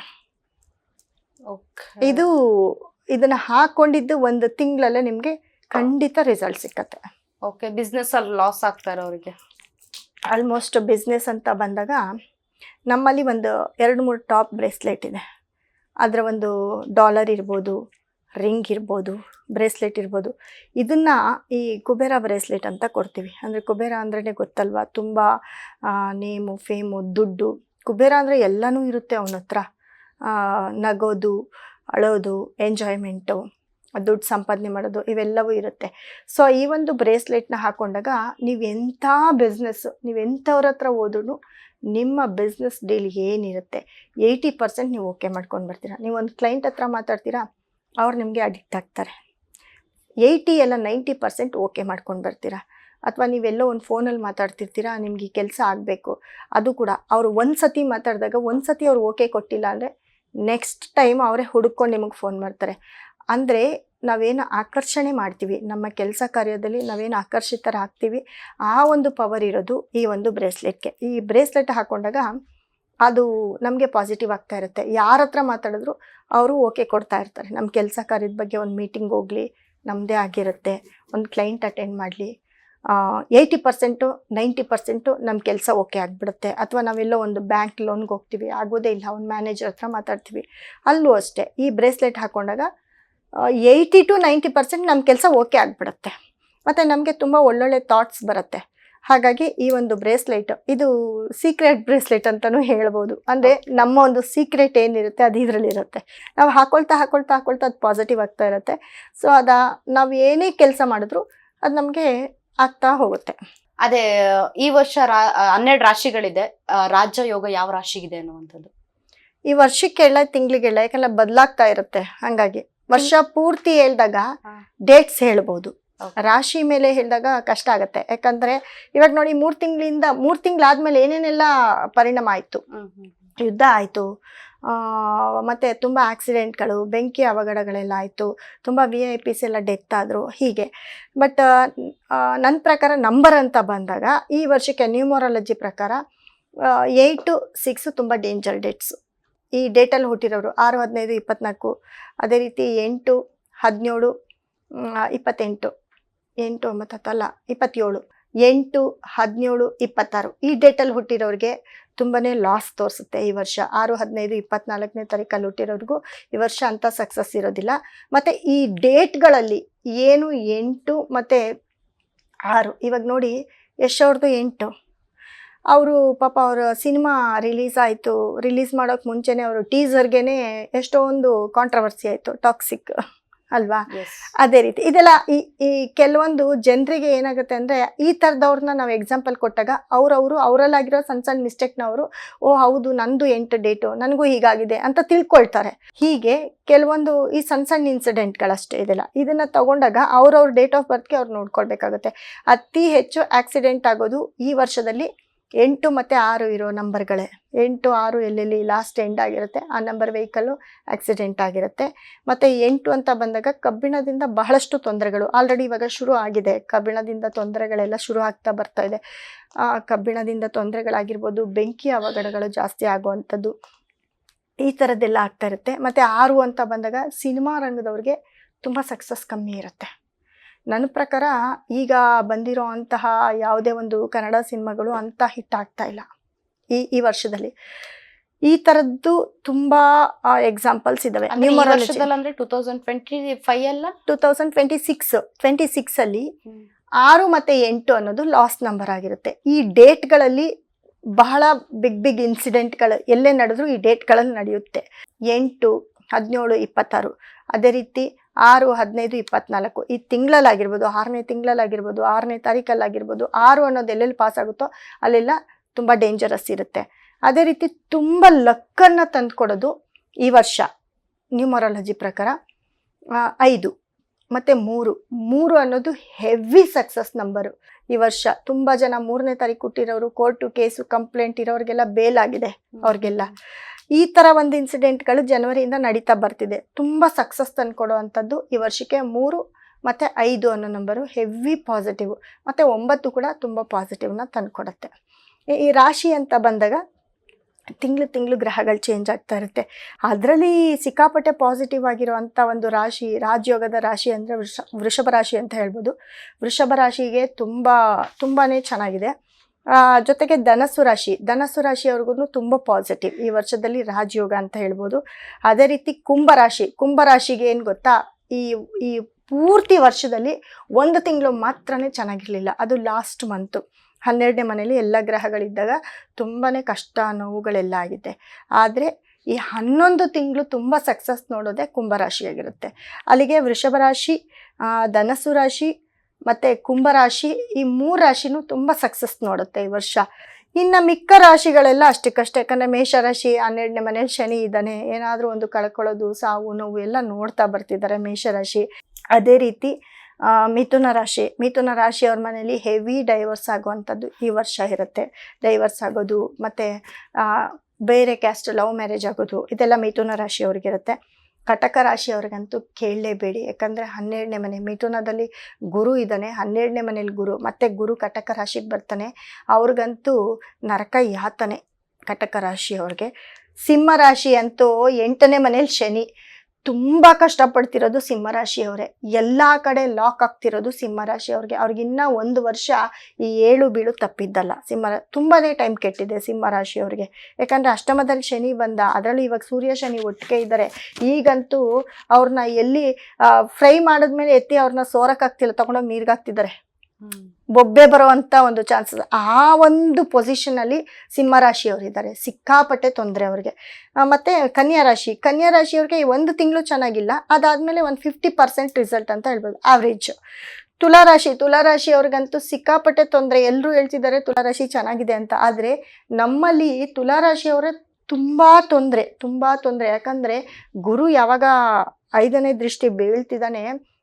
ಇದನ್ನು ಹಾಕ್ಕೊಂಡಿದ್ದು 1 ತಿಂಗಳಲ್ಲೇ ನಿಮಗೆ ಖಂಡಿತ ರಿಸಲ್ಟ್ ಸಿಕ್ಕತ್ತೆ. ಓಕೆ, ಬಿಸ್ನೆಸ್ ಅಲ್ಲಿ ಲಾಸ್ ಆಗ್ತಾರೆ ಅವರಿಗೆ. ಆಲ್ಮೋಸ್ಟ್ ಬಿಸ್ನೆಸ್ ಅಂತ ಬಂದಾಗ ನಮ್ಮಲ್ಲಿ ಒಂದು 2-3 ಟಾಪ್ ಬ್ರೇಸ್ಲೆಟ್ ಇದೆ. ಅದರ ಒಂದು ಡಾಲರ್ ಇರ್ಬೋದು, ರಿಂಗ್ ಇರ್ಬೋದು, ಬ್ರೇಸ್ಲೆಟ್ ಇರ್ಬೋದು. ಇದನ್ನು ಈ ಕುಬೇರ ಬ್ರೇಸ್ಲೆಟ್ ಅಂತ ಕೊಡ್ತೀವಿ. ಅಂದರೆ ಕುಬೇರ ಅಂದ್ರೇ ಗೊತ್ತಲ್ವ, ತುಂಬ ನೇಮು, ಫೇಮು, ದುಡ್ಡು. ಕುಬೇರ ಅಂದರೆ ಎಲ್ಲನೂ ಇರುತ್ತೆ ಅವನ ಹತ್ರ. ನಗೋದು, ಅಳೋದು, ಎಂಜಾಯ್ಮೆಂಟು, ದುಡ್ಡು ಸಂಪಾದನೆ ಮಾಡೋದು ಇವೆಲ್ಲವೂ ಇರುತ್ತೆ. ಸೊ ಈ ಒಂದು ಬ್ರೇಸ್ಲೆಟ್ನ ಹಾಕ್ಕೊಂಡಾಗ ನೀವು ಎಂಥ ಬಿಸ್ನೆಸ್ಸು, ನೀವು ಎಂಥವ್ರ ಹತ್ರ ಹೋದ್ರೂ ನಿಮ್ಮ ಬಿಸ್ನೆಸ್ ಡೀಲ್ ಏನಿರುತ್ತೆ 80% ನೀವು ಓಕೆ ಮಾಡ್ಕೊಂಡು ಬರ್ತೀರಾ. ನೀವು ಒಂದು ಕ್ಲೈಂಟ್ ಹತ್ರ ಮಾತಾಡ್ತೀರಾ, ಅವ್ರು ನಿಮಗೆ ಅಡಿಕ್ಟ್ ಆಗ್ತಾರೆ. 80 ಎಲ್ಲ 90% ಓಕೆ ಮಾಡ್ಕೊಂಡು ಬರ್ತೀರಾ. ಅಥವಾ ನೀವೆಲ್ಲೋ ಒಂದು ಫೋನಲ್ಲಿ ಮಾತಾಡ್ತಿರ್ತೀರಾ, ನಿಮ್ಗೆ ಈ ಕೆಲಸ ಆಗಬೇಕು, ಅದು ಕೂಡ ಅವರು ಒಂದು ಸತಿ ಮಾತಾಡಿದಾಗ ಒಂದು ಸತಿ ಅವ್ರು ಓಕೆ ಕೊಟ್ಟಿಲ್ಲ ಅಂದರೆ ನೆಕ್ಸ್ಟ್ ಟೈಮ್ ಅವರೇ ಹುಡುಕೊಂಡು ನಿಮಗೆ ಫೋನ್ ಮಾಡ್ತಾರೆ. ಅಂದರೆ ನಾವೇನು ಆಕರ್ಷಣೆ ಮಾಡ್ತೀವಿ, ನಮ್ಮ ಕೆಲಸ ಕಾರ್ಯದಲ್ಲಿ ನಾವೇನು ಆಕರ್ಷಿತರಾಗ್ತೀವಿ, ಆ ಒಂದು ಪವರ್ ಇರೋದು ಈ ಒಂದು ಬ್ರೇಸ್ಲೆಟ್ಗೆ. ಈ ಬ್ರೇಸ್ಲೆಟ್ ಹಾಕ್ಕೊಂಡಾಗ ಅದು ನಮಗೆ ಪಾಸಿಟಿವ್ ಆಗ್ತಾ ಇರುತ್ತೆ. ಯಾರ ಹತ್ರ ಮಾತಾಡಿದ್ರು ಅವರು ಓಕೆ ಕೊಡ್ತಾ ಇರ್ತಾರೆ. ನಮ್ಮ ಕೆಲಸ ಕಾರ್ಯದ ಬಗ್ಗೆ ಒಂದು ಮೀಟಿಂಗ್ ಹೋಗಲಿ, ನಮ್ಮದೇ ಆಗಿರುತ್ತೆ, ಒಂದು ಕ್ಲೈಂಟ್ ಅಟೆಂಡ್ ಮಾಡಲಿ, 80% 90% ನಮ್ಮ ಕೆಲಸ ಓಕೆ ಆಗಿಬಿಡುತ್ತೆ. ಅಥವಾ ನಾವೆಲ್ಲೋ ಒಂದು ಬ್ಯಾಂಕ್ ಲೋನ್ಗೆ ಹೋಗ್ತೀವಿ, ಆಗೋದೇ ಇಲ್ಲ, ಒಂದು ಮ್ಯಾನೇಜರ್ ಹತ್ರ ಮಾತಾಡ್ತೀವಿ, ಅಲ್ಲೂ ಅಷ್ಟೇ ಈ ಬ್ರೇಸ್ಲೆಟ್ ಹಾಕ್ಕೊಂಡಾಗ 80 to 90% ನಮ್ಮ ಕೆಲಸ ಓಕೆ ಆಗಿಬಿಡುತ್ತೆ. ಮತ್ತು ನಮಗೆ ತುಂಬ ಒಳ್ಳೊಳ್ಳೆ ಥಾಟ್ಸ್ ಬರುತ್ತೆ. ಹಾಗಾಗಿ ಈ ಒಂದು ಬ್ರೇಸ್ಲೆಟ್ ಇದು ಸೀಕ್ರೆಟ್ ಬ್ರೇಸ್ಲೆಟ್ ಅಂತಲೂ ಹೇಳ್ಬೋದು. ಅಂದರೆ ನಮ್ಮ ಒಂದು ಸೀಕ್ರೆಟ್ ಏನಿರುತ್ತೆ ಅದು ಇದರಲ್ಲಿರುತ್ತೆ. ನಾವು ಹಾಕ್ಕೊಳ್ತಾ ಅದು ಪಾಸಿಟಿವ್ ಆಗ್ತಾ ಇರುತ್ತೆ. ಸೊ ನಾವು ಏನೇ ಕೆಲಸ ಮಾಡಿದ್ರು ಅದು ನಮಗೆ ಆಗ್ತಾ ಹೋಗುತ್ತೆ. ಅದೇ ಈ ವರ್ಷ 12 ರಾಶಿಗಳಿದೆ. ರಾಜ್ಯ ಯೋಗ ಯಾವ ರಾಶಿಗಿದೆ ಅನ್ನುವಂಥದ್ದು ಈ ವರ್ಷಕ್ಕೆಲ್ಲ ತಿಂಗಳಿಗೆಲ್ಲ, ಯಾಕಂದ್ರೆ ಬದಲಾಗ್ತಾ ಇರುತ್ತೆ. ಹಾಗಾಗಿ ವರ್ಷ ಪೂರ್ತಿ ಹೇಳಿದಾಗ ಡೇಟ್ಸ್ ಹೇಳ್ಬೋದು, ರಾಶಿ ಮೇಲೆ ಹೇಳಿದಾಗ ಕಷ್ಟ ಆಗುತ್ತೆ. ಯಾಕಂದರೆ ಇವಾಗ ನೋಡಿ 3 ತಿಂಗಳಾದ್ಮೇಲೆ ಏನೇನೆಲ್ಲ ಪರಿಣಾಮ ಆಯಿತು. ಯುದ್ಧ ಆಯಿತು, ಮತ್ತು ತುಂಬ ಆಕ್ಸಿಡೆಂಟ್ಗಳು, ಬೆಂಕಿ ಅವಘಡಗಳೆಲ್ಲ ಆಯಿತು, ತುಂಬ VIPs ಎಲ್ಲ ಡೆತ್ ಆದರು, ಹೀಗೆ. ಬಟ್ ನನ್ನ ಪ್ರಕಾರ ನಂಬರ್ ಅಂತ ಬಂದಾಗ ಈ ವರ್ಷಕ್ಕೆ ನ್ಯೂಮರಾಲಜಿ ಪ್ರಕಾರ 8, 6 ತುಂಬ ಡೇಂಜರ್ ಡೇಟ್ಸು. ಈ ಡೇಟಲ್ಲಿ ಹುಟ್ಟಿರೋರು 6, 15, 24, ಅದೇ ರೀತಿ 8, 17, 28, 8, 9 ಅಲ್ಲ 27, 8, 17, 26 ಈ ಡೇಟಲ್ಲಿ ಹುಟ್ಟಿರೋರಿಗೆ ತುಂಬಾ ಲಾಸ್ ತೋರಿಸುತ್ತೆ ಈ ವರ್ಷ. 6, 15, 24ನೇ ತಾರೀಕಲ್ಲಿ ಹುಟ್ಟಿರೋರಿಗೂ ಈ ವರ್ಷ ಅಂಥ ಸಕ್ಸಸ್ ಇರೋದಿಲ್ಲ. ಮತ್ತು ಈ ಡೇಟ್ಗಳಲ್ಲಿ ಏನು 8 ಮತ್ತು 6, ಇವಾಗ ನೋಡಿ ಯಶ್ ಅವ್ರದ್ದು 8, ಅವರು ಪಾಪ ಅವರ ಸಿನಿಮಾ ರಿಲೀಸ್ ಮಾಡೋಕ್ಕೆ ಮುಂಚೆನೇ ಅವರು ಟೀಸರ್ಗೆ ಎಷ್ಟೊಂದು ಕಾಂಟ್ರವರ್ಸಿ ಆಯಿತು, ಟಾಕ್ಸಿಕ್ ಅಲ್ವಾ. ಅದೇ ರೀತಿ ಇದೆಲ್ಲ ಈ ಕೆಲವೊಂದು ಜನರಿಗೆ ಏನಾಗುತ್ತೆ ಅಂದರೆ ಈ ಥರದವ್ರನ್ನ ನಾವು ಎಕ್ಸಾಂಪಲ್ ಕೊಟ್ಟಾಗ ಅವರಲ್ಲಾಗಿರೋ ಸಣ್ಣ ಮಿಸ್ಟೇಕ್ನವರು ಹೌದು ನಂದು 8 ಡೇಟು, ನನಗೂ ಹೀಗಾಗಿದೆ ಅಂತ ತಿಳ್ಕೊಳ್ತಾರೆ. ಹೀಗೆ ಕೆಲವೊಂದು ಈ ಸಣ್ಣ ಇನ್ಸಿಡೆಂಟ್ಗಳಷ್ಟೇ ಇದೆಲ್ಲ. ಇದನ್ನು ತಗೊಂಡಾಗ ಅವ್ರವ್ರ ಡೇಟ್ ಆಫ್ ಬರ್ತ್ಗೆ ಅವ್ರು ನೋಡ್ಕೊಳ್ಬೇಕಾಗುತ್ತೆ. ಅತಿ ಹೆಚ್ಚು ಆಕ್ಸಿಡೆಂಟ್ ಆಗೋದು ಈ ವರ್ಷದಲ್ಲಿ 8 ಮತ್ತು 6 ಇರೋ ನಂಬರ್ಗಳೇ. 8, 6 ಎಲ್ಲೆಲ್ಲಿ ಲಾಸ್ಟ್ ಎಂಡ್ ಆಗಿರುತ್ತೆ ಆ ನಂಬರ್ ವೆಹಿಕಲ್ಲು ಆಕ್ಸಿಡೆಂಟ್ ಆಗಿರುತ್ತೆ. ಮತ್ತು 8 ಅಂತ ಬಂದಾಗ ಕಬ್ಬಿಣದಿಂದ ಬಹಳಷ್ಟು ತೊಂದರೆಗಳು ಆಲ್ರೆಡಿ ಇವಾಗ ಶುರು ಆಗಿದೆ. ಕಬ್ಬಿಣದಿಂದ ತೊಂದರೆಗಳೆಲ್ಲ ಶುರು ಆಗ್ತಾ ಬರ್ತಾ ಇದೆ. ಕಬ್ಬಿಣದಿಂದ ತೊಂದರೆಗಳಾಗಿರ್ಬೋದು, ಬೆಂಕಿ ಅವಘಡಗಳು ಜಾಸ್ತಿ ಆಗುವಂಥದ್ದು, ಈ ಥರದ್ದೆಲ್ಲ ಆಗ್ತಾ ಇರುತ್ತೆ. ಮತ್ತು 6 ಅಂತ ಬಂದಾಗ ಸಿನಿಮಾ ರಂಗದವ್ರಿಗೆ ತುಂಬ ಸಕ್ಸಸ್ ಕಮ್ಮಿ ಇರುತ್ತೆ. ನನ್ನ ಪ್ರಕಾರ ಈಗ ಬಂದಿರೋ ಅಂತಹ ಯಾವುದೇ ಒಂದು ಕನ್ನಡ ಸಿನಿಮಾಗಳು ಅಂತ ಹಿಟ್ ಆಗ್ತಾ ಇಲ್ಲ ಈ ವರ್ಷದಲ್ಲಿ. ಈ ಥರದ್ದು ತುಂಬ ಎಕ್ಸಾಂಪಲ್ಸ್ ಇದ್ದಾವೆ. ಅಂದ್ರೆ 2025 ಅಲ್ಲ 2026 ಅಲ್ಲಿ 6 ಮತ್ತು 8 ಅನ್ನೋದು ಲಾಸ್ಟ್ ನಂಬರ್ ಆಗಿರುತ್ತೆ. ಈ ಡೇಟ್ಗಳಲ್ಲಿ ಬಹಳ ಬಿಗ್ ಇನ್ಸಿಡೆಂಟ್ಗಳು ಎಲ್ಲೇ ನಡೆದ್ರು ಈ ಡೇಟ್ಗಳಲ್ಲಿ ನಡೆಯುತ್ತೆ. 8, 17, 26, ಅದೇ ರೀತಿ 6, 15, 24 ಈ ತಿಂಗಳಲ್ಲಾಗಿರ್ಬೋದು, 6ನೇ ತಿಂಗಳಲ್ಲಾಗಿರ್ಬೋದು, 6ನೇ ತಾರೀಕಲ್ಲಾಗಿರ್ಬೋದು, 6 ಅನ್ನೋದು ಎಲ್ಲೆಲ್ಲಿ ಪಾಸ್ ಆಗುತ್ತೋ ಅಲ್ಲೆಲ್ಲ ತುಂಬ ಡೇಂಜರಸ್ ಇರುತ್ತೆ. ಅದೇ ರೀತಿ ತುಂಬ ಲಕ್ಕನ್ನು ತಂದುಕೊಡೋದು ಈ ವರ್ಷ ನ್ಯೂಮರಾಲಜಿ ಪ್ರಕಾರ 5 ಮತ್ತು 3 ಅನ್ನೋದು ಹೆವಿ ಸಕ್ಸಸ್ ನಂಬರು ಈ ವರ್ಷ. ತುಂಬ ಜನ 3ನೇ ತಾರೀಕು ಹುಟ್ಟಿರೋರು, ಕೋರ್ಟು ಕೇಸು ಕಂಪ್ಲೇಂಟ್ ಇರೋರಿಗೆಲ್ಲ ಬೇಲ್ ಆಗಿದೆ ಅವ್ರಿಗೆಲ್ಲ. ಈ ಥರ ಒಂದು ಇನ್ಸಿಡೆಂಟ್ಗಳು ಜನವರಿಯಿಂದ ನಡೀತಾ ಬರ್ತಿದೆ. ತುಂಬ ಸಕ್ಸಸ್ ತಂದುಕೊಡುವಂಥದ್ದು ಈ ವರ್ಷಕ್ಕೆ 3 ಮತ್ತು 5 ಅನ್ನೋ ನಂಬರು ಹೆವಿ ಪಾಸಿಟಿವ್. ಮತ್ತು 9 ಕೂಡ ತುಂಬ ಪಾಸಿಟಿವ್ನ ತಂದುಕೊಡುತ್ತೆ. ಈ ರಾಶಿ ಅಂತ ಬಂದಾಗ ತಿಂಗಳು ಗ್ರಹಗಳು ಚೇಂಜ್ ಆಗ್ತಾ ಇರುತ್ತೆ. ಅದರಲ್ಲಿ ಸಿಕ್ಕಾಪಟ್ಟೆ ಪಾಸಿಟಿವ್ ಆಗಿರುವಂಥ ಒಂದು ರಾಶಿ, ರಾಜಯೋಗದ ರಾಶಿ ಅಂದರೆ ವೃಷಭ ರಾಶಿ ಅಂತ ಹೇಳ್ಬೋದು. ವೃಷಭ ರಾಶಿಗೆ ತುಂಬಾ ಚೆನ್ನಾಗಿದೆ. ಜೊತೆಗೆ ಧನಸ್ಸು ರಾಶಿಯವ್ರಿಗೂ ತುಂಬ ಪಾಸಿಟಿವ್ ಈ ವರ್ಷದಲ್ಲಿ ರಾಜಯೋಗ ಅಂತ ಹೇಳ್ಬೋದು. ಅದೇ ರೀತಿ ಕುಂಭರಾಶಿಗೆ ಏನು ಗೊತ್ತಾ, ಈ ಪೂರ್ತಿ ವರ್ಷದಲ್ಲಿ 1 ತಿಂಗಳು ಮಾತ್ರನೇ ಚೆನ್ನಾಗಿರಲಿಲ್ಲ. ಅದು ಲಾಸ್ಟ್ ಮಂತು 12ನೇ ಮನೆಯಲ್ಲಿ ಎಲ್ಲ ಗ್ರಹಗಳಿದ್ದಾಗ ತುಂಬಾ ಕಷ್ಟ ನೋವುಗಳೆಲ್ಲ ಆಗಿದೆ. ಆದರೆ ಈ 11 ತಿಂಗಳು ತುಂಬ ಸಕ್ಸಸ್ ನೋಡೋದೇ ಕುಂಭರಾಶಿಯಾಗಿರುತ್ತೆ. ಅಲ್ಲಿಗೆ ವೃಷಭ ರಾಶಿ, ಧನಸ್ಸು ರಾಶಿ ಮತ್ತು ಕುಂಭರಾಶಿ, ಈ 3 ರಾಶಿನೂ ತುಂಬ ಸಕ್ಸಸ್ ನೋಡುತ್ತೆ ಈ ವರ್ಷ. ಇನ್ನು ಮಿಕ್ಕ ರಾಶಿಗಳೆಲ್ಲ ಅಷ್ಟಕ್ಕಷ್ಟೇ. ಯಾಕಂದರೆ ಮೇಷರಾಶಿ 12ನೇ ಮನೇಲಿ ಶನಿ ಇದ್ದಾನೆ, ಏನಾದರೂ ಒಂದು ಕಳ್ಕೊಳ್ಳೋದು, ಸಾವು ನೋವು ಎಲ್ಲ ನೋಡ್ತಾ ಬರ್ತಿದ್ದಾರೆ ಮೇಷರಾಶಿ. ಅದೇ ರೀತಿ ಮಿಥುನ ರಾಶಿಯವ್ರ ಮನೇಲಿ ಹೆವಿ ಡೈವರ್ಸ್ ಆಗುವಂಥದ್ದು ಈ ವರ್ಷ ಇರುತ್ತೆ. ಡೈವರ್ಸ್ ಆಗೋದು ಮತ್ತು ಬೇರೆ ಕ್ಯಾಸ್ಟ್ ಲವ್ ಮ್ಯಾರೇಜ್ ಆಗೋದು, ಇದೆಲ್ಲ ಮಿಥುನ ರಾಶಿಯವ್ರಿಗಿರುತ್ತೆ. ಕಟಕ ರಾಶಿಯವ್ರಿಗಂತೂ ಕೇಳಲೇಬೇಡಿ. ಯಾಕಂದರೆ 12ನೇ ಮನೆ, ಮಿಥುನದಲ್ಲಿ ಗುರು ಇದ್ದಾನೆ, 12ನೇ ಮನೇಲಿ ಗುರು, ಮತ್ತು ಗುರು ಕಟಕ ರಾಶಿಗೆ ಬರ್ತಾನೆ. ಅವ್ರಿಗಂತೂ ನರಕ ಯಾತನೆ ಕಟಕ ರಾಶಿಯವ್ರಿಗೆ. ಸಿಂಹ ರಾಶಿ ಅಂತೂ 8ನೇ ಮನೇಲಿ ಶನಿ, ತುಂಬ ಕಷ್ಟಪಡ್ತಿರೋದು ಸಿಂಹರಾಶಿಯವರೇ. ಎಲ್ಲ ಕಡೆ ಲಾಕ್ ಆಗ್ತಿರೋದು ಸಿಂಹರಾಶಿಯವ್ರಿಗೆ. ಅವ್ರಿಗಿನ್ನ 1 ವರ್ಷ ಈ ಏಳು ಬೀಳು ತಪ್ಪಿದ್ದಲ್ಲ. ತುಂಬಾ ಟೈಮ್ ಕೆಟ್ಟಿದೆ ಸಿಂಹರಾಶಿಯವ್ರಿಗೆ. ಯಾಕಂದರೆ ಅಷ್ಟಮದಲ್ಲಿ ಶನಿ ಬಂದ, ಅದರಲ್ಲೂ ಇವಾಗ ಸೂರ್ಯ ಶನಿ ಒಟ್ಟಿಗೆ ಇದ್ದಾರೆ. ಈಗಂತೂ ಅವ್ರನ್ನ ಎಲ್ಲಿ ಫ್ರೈ ಮಾಡಿದ್ಮೇಲೆ ಎತ್ತಿ ಅವ್ರನ್ನ ಸೋರಕ್ಕಾಗ್ತಿಲ್ಲ, ತಗೊಂಡೋಗಿ ನೀರಿಗೆ ಹಾಕ್ತಿದ್ದಾರೆ, ಬೊಬ್ಬೆ ಬರೋವಂಥ ಒಂದು ಚಾನ್ಸಸ್. ಆ ಒಂದು ಪೊಸಿಷನಲ್ಲಿ ಸಿಂಹರಾಶಿಯವರಿದ್ದಾರೆ. ಸಿಕ್ಕಾಪಟ್ಟೆ ತೊಂದರೆ ಅವ್ರಿಗೆ. ಮತ್ತು ಕನ್ಯಾ ರಾಶಿಯವ್ರಿಗೆ 1 ತಿಂಗಳು ಚೆನ್ನಾಗಿಲ್ಲ, ಅದಾದಮೇಲೆ ಒಂದು 50% ರಿಸಲ್ಟ್ ಅಂತ ಹೇಳ್ಬೋದು, ಆವ್ರೇಜ್. ತುಲಾರಾಶಿಯವ್ರಿಗಂತೂ ಸಿಕ್ಕಾಪಟ್ಟೆ ತೊಂದರೆ. ಎಲ್ಲರೂ ಹೇಳ್ತಿದ್ದಾರೆ ತುಲಾರಾಶಿ ಚೆನ್ನಾಗಿದೆ ಅಂತ, ಆದರೆ ನಮ್ಮಲ್ಲಿ ತುಲಾರಾಶಿಯವರೇ ತುಂಬ ತೊಂದರೆ. ಯಾಕಂದರೆ ಗುರು ಯಾವಾಗ 5ನೇ ದೃಷ್ಟಿ ಬೀಳ್ತಿದ್ದಾನೆ,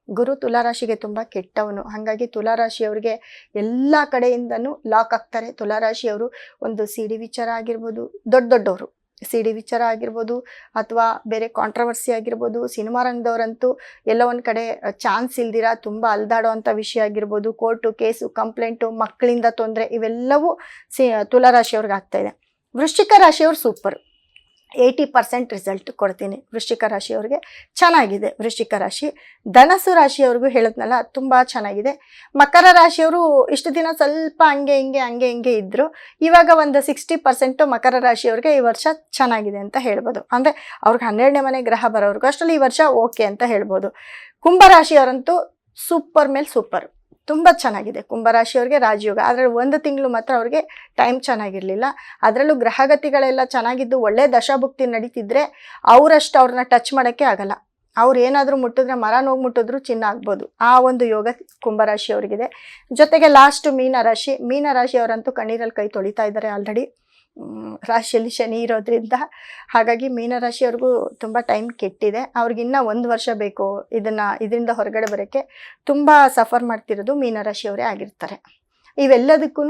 ಗುರು ತುಲಾರಾಶಿಗೆ ತುಂಬ ಕೆಟ್ಟವನು. ಹಾಗಾಗಿ ತುಲಾರಾಶಿಯವ್ರಿಗೆ ಎಲ್ಲ ಕಡೆಯಿಂದನೂ ಲಾಕ್ ಆಗ್ತಾರೆ. ತುಲಾರಾಶಿಯವರು ಒಂದು CD ವಿಚಾರ ಆಗಿರ್ಬೋದು, ದೊಡ್ಡವರು CD ವಿಚಾರ ಆಗಿರ್ಬೋದು, ಅಥವಾ ಬೇರೆ ಕಾಂಟ್ರವರ್ಸಿ ಆಗಿರ್ಬೋದು, ಸಿನಿಮಾ ರಂಗದವರಂತೂ ಎಲ್ಲ ಒಂದು ಕಡೆ ಚಾನ್ಸ್ ಇಲ್ದಿರ ತುಂಬ ಅಲ್ದಾಡೋ ಅಂಥ ವಿಷಯ ಆಗಿರ್ಬೋದು, ಕೋರ್ಟು ಕೇಸು ಕಂಪ್ಲೇಂಟು, ಮಕ್ಕಳಿಂದ ತೊಂದರೆ, ಇವೆಲ್ಲವೂ ತುಲಾರಾಶಿಯವ್ರಿಗೆ ಆಗ್ತಾಯಿದೆ. ವೃಶ್ಚಿಕ ರಾಶಿಯವ್ರು ಸೂಪರ್, 80% ರಿಸಲ್ಟ್ ಕೊಡ್ತೀನಿ. ವೃಶ್ಚಿಕ ರಾಶಿಯವ್ರಿಗೆ ಚೆನ್ನಾಗಿದೆ ವೃಶ್ಚಿಕ ರಾಶಿ. ಧನಸ್ಸು ರಾಶಿಯವ್ರಿಗೂ ಹೇಳಿದ್ನಲ್ಲ ತುಂಬ ಚೆನ್ನಾಗಿದೆ. ಮಕರ ರಾಶಿಯವರು ಇಷ್ಟು ದಿನ ಸ್ವಲ್ಪ ಹಂಗೆ ಹಿಂಗೆ ಇದ್ದರು. ಇವಾಗ ಒಂದು 60% ಮಕರ ರಾಶಿಯವ್ರಿಗೆ ಈ ವರ್ಷ ಚೆನ್ನಾಗಿದೆ ಅಂತ ಹೇಳ್ಬೋದು. ಅಂದರೆ ಅವ್ರಿಗೆ 12ನೇ ಮನೆ ಗ್ರಹ ಬರೋರ್ಗು ಅಷ್ಟರಲ್ಲಿ ಈ ವರ್ಷ ಓಕೆ ಅಂತ ಹೇಳ್ಬೋದು. ಕುಂಭರಾಶಿಯವರಂತೂ ಸೂಪರ್ ಮೇಲೆ ಸೂಪರ್, ತುಂಬ ಚೆನ್ನಾಗಿದೆ ಕುಂಭರಾಶಿಯವ್ರಿಗೆ ರಾಜಯೋಗ. ಆದರೆ 1 ತಿಂಗಳು ಮಾತ್ರ ಅವ್ರಿಗೆ ಟೈಮ್ ಚೆನ್ನಾಗಿರಲಿಲ್ಲ. ಅದರಲ್ಲೂ ಗ್ರಹಗತಿಗಳೆಲ್ಲ ಚೆನ್ನಾಗಿದ್ದು ಒಳ್ಳೆ ದಶಾಭುಕ್ತಿ ನಡೀತಿದ್ರೆ ಅವರಷ್ಟು ಅವ್ರನ್ನ ಟಚ್ ಮಾಡೋಕ್ಕೆ ಆಗಲ್ಲ. ಅವ್ರು ಏನಾದರೂ ಮುಟ್ಟಿದ್ರೆ ಮರ ನೋವು ಮುಟ್ಟಿದ್ರು ಚಿನ್ನ ಆಗ್ಬೋದು, ಆ ಒಂದು ಯೋಗ ಕುಂಭರಾಶಿಯವ್ರಿಗಿದೆ. ಜೊತೆಗೆ ಲಾಸ್ಟ್ ಮೀನರಾಶಿಯವರಂತೂ ಕಣ್ಣೀರಲ್ಲಿ ಕೈ ತೊಳಿತಾ ಇದ್ದಾರೆ ಆಲ್ರೆಡಿ, ರಾಶಿಯಲ್ಲಿ ಶನಿ ಇರೋದ್ರಿಂದ. ಹಾಗಾಗಿ ಮೀನರಾಶಿಯವ್ರಿಗೂ ತುಂಬ ಟೈಮ್ ಕೆಟ್ಟಿದೆ. ಅವ್ರಿಗಿನ್ನ 1 ವರ್ಷ ಬೇಕು ಇದರಿಂದ ಹೊರಗಡೆ ಬರೋಕ್ಕೆ. ತುಂಬ ಸಫರ್ ಮಾಡ್ತಿರೋದು ಮೀನರಾಶಿಯವರೇ ಆಗಿರ್ತಾರೆ. ಇವೆಲ್ಲದಕ್ಕೂ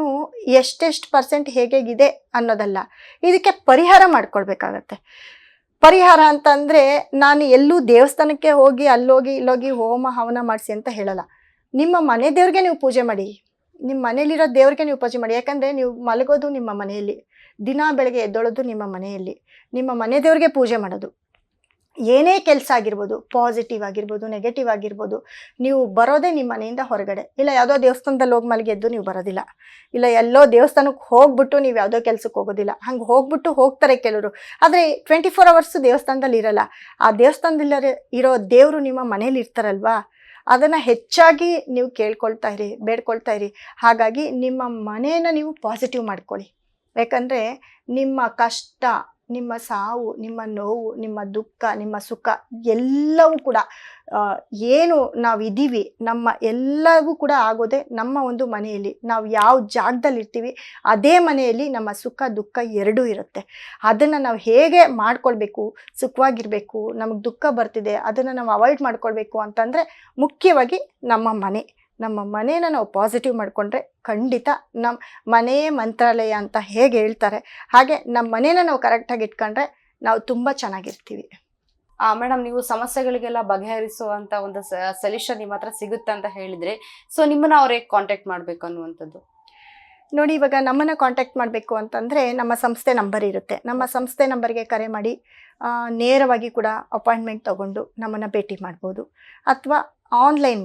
ಎಷ್ಟೆಷ್ಟು % ಹೇಗಿದೆ ಅನ್ನೋದಲ್ಲ, ಇದಕ್ಕೆ ಪರಿಹಾರ ಮಾಡ್ಕೊಳ್ಬೇಕಾಗತ್ತೆ. ಪರಿಹಾರ ಅಂತಂದರೆ ನಾನು ಎಲ್ಲೂ ದೇವಸ್ಥಾನಕ್ಕೆ ಹೋಗಿ ಇಲ್ಲೋಗಿ ಹೋಮ ಹವನ ಮಾಡಿಸಿ ಅಂತ ಹೇಳಲ್ಲ. ನಿಮ್ಮ ಮನೆ ದೇವ್ರಿಗೆ ನೀವು ಪೂಜೆ ಮಾಡಿ, ನಿಮ್ಮ ಮನೇಲಿರೋ ದೇವ್ರಿಗೆ ನೀವು ಪೂಜೆ ಮಾಡಿ. ಯಾಕಂದರೆ ನೀವು ಮಲಗೋದು ನಿಮ್ಮ ಮನೆಯಲ್ಲಿ, ದಿನ ಬೆಳಗ್ಗೆ ಎದ್ದೊಳೋದು ನಿಮ್ಮ ಮನೆಯಲ್ಲಿ, ನಿಮ್ಮ ಮನೆ ದೇವ್ರಿಗೆ ಪೂಜೆ ಮಾಡೋದು. ಏನೇ ಕೆಲಸ ಆಗಿರ್ಬೋದು, ಪಾಸಿಟಿವ್ ಆಗಿರ್ಬೋದು, ನೆಗೆಟಿವ್ ಆಗಿರ್ಬೋದು, ನೀವು ಬರೋದೇ ನಿಮ್ಮ ಮನೆಯಿಂದ ಹೊರಗಡೆ. ಇಲ್ಲ ಯಾವುದೋ ದೇವಸ್ಥಾನದಲ್ಲಿ ಹೋಗಿ ಮಲಗಿ ಎದ್ದು ನೀವು ಬರೋದಿಲ್ಲ, ಇಲ್ಲ ಎಲ್ಲೋ ದೇವಸ್ಥಾನಕ್ಕೆ ಹೋಗ್ಬಿಟ್ಟು ನೀವು ಯಾವುದೋ ಕೆಲಸಕ್ಕೆ ಹೋಗೋದಿಲ್ಲ. ಹಂಗೆ ಹೋಗ್ತಾರೆ ಕೆಲವರು. ಆದರೆ 24 hours ದೇವಸ್ಥಾನದಲ್ಲಿ ಇರಲ್ಲ. ಆ ದೇವಸ್ಥಾನದಲ್ಲಿ ಇರೋ ದೇವರು ನಿಮ್ಮ ಮನೇಲಿ ಇರ್ತಾರಲ್ವಾ, ಅದನ್ನು ಹೆಚ್ಚಾಗಿ ನೀವು ಬೇಡ್ಕೊಳ್ತಾ ಇರಿ. ಹಾಗಾಗಿ ನಿಮ್ಮ ಮನೆಯನ್ನು ನೀವು ಪಾಸಿಟಿವ್ ಮಾಡ್ಕೊಳ್ಳಿ. ಯಾಕಂದರೆ ನಿಮ್ಮ ಕಷ್ಟ, ನಿಮ್ಮ ಸಾವು, ನಿಮ್ಮ ನೋವು, ನಿಮ್ಮ ದುಃಖ, ನಿಮ್ಮ ಸುಖ ಎಲ್ಲವೂ ಕೂಡ ಏನು ನಾವಿದ್ದೀವಿ, ನಮ್ಮ ಎಲ್ಲವೂ ಕೂಡ ಆಗೋದೇ ನಮ್ಮ ಒಂದು ಮನೆಯಲ್ಲಿ. ನಾವು ಯಾವ ಜಾಗದಲ್ಲಿ ಇರ್ತೀವಿ ಅದೇ ಮನೆಯಲ್ಲಿ ನಮ್ಮ ಸುಖ ದುಃಖ ಎರಡೂ ಇರುತ್ತೆ. ಅದನ್ನು ನಾವು ಹೇಗೆ ಮಾಡ್ಕೊಳ್ಬೇಕು, ಸುಖವಾಗಿರಬೇಕು, ನಮಗೆ ದುಃಖ ಬರ್ತಿದೆ ಅದನ್ನು ನಾವು ಅವಾಯ್ಡ್ ಮಾಡ್ಕೊಳ್ಬೇಕು ಅಂತಂದರೆ ಮುಖ್ಯವಾಗಿ ನಮ್ಮ ಮನೇನ ನಾವು ಪಾಸಿಟಿವ್ ಮಾಡಿಕೊಂಡ್ರೆ ಖಂಡಿತ ನಮ್ಮ ಮನೆಯೇ ಮಂತ್ರಾಲಯ ಅಂತ ಹೇಗೆ ಹೇಳ್ತಾರೆ ಹಾಗೆ ನಮ್ಮ ಮನೇನ ನಾವು ಕರೆಕ್ಟಾಗಿ ಇಟ್ಕೊಂಡ್ರೆ ನಾವು ತುಂಬ ಚೆನ್ನಾಗಿರ್ತೀವಿ. ಮೇಡಮ್, ನೀವು ಸಮಸ್ಯೆಗಳಿಗೆಲ್ಲ ಬಗೆಹರಿಸುವಂತ ಒಂದು ಸೊಲ್ಯೂಷನ್ ನಿಮ್ಮ ಹತ್ರ ಸಿಗುತ್ತೆ ಅಂತ ಹೇಳಿದ್ರೆ, ಸೊ ನಿಮ್ಮನ್ನ ಅವ್ರು ಹೇಗೆ ಕಾಂಟ್ಯಾಕ್ಟ್ ಮಾಡ್ಬೇಕು ಅನ್ನುವಂಥದ್ದು? ನೋಡಿ ಇವಾಗ ನಮ್ಮನ್ನು ಕಾಂಟ್ಯಾಕ್ಟ್ ಮಾಡಬೇಕು ಅಂತಂದರೆ ನಮ್ಮ ಸಂಸ್ಥೆ ನಂಬರ್ ಇರುತ್ತೆ. ನಮ್ಮ ಸಂಸ್ಥೆ ನಂಬರ್ಗೆ ಕರೆ ಮಾಡಿ ನೇರವಾಗಿ ಕೂಡ ಅಪಾಯಿಂಟ್ಮೆಂಟ್ ತೊಗೊಂಡು ನಮ್ಮನ್ನು ಭೇಟಿ ಮಾಡ್ಬೋದು. ಅಥವಾ ಆನ್ಲೈನ್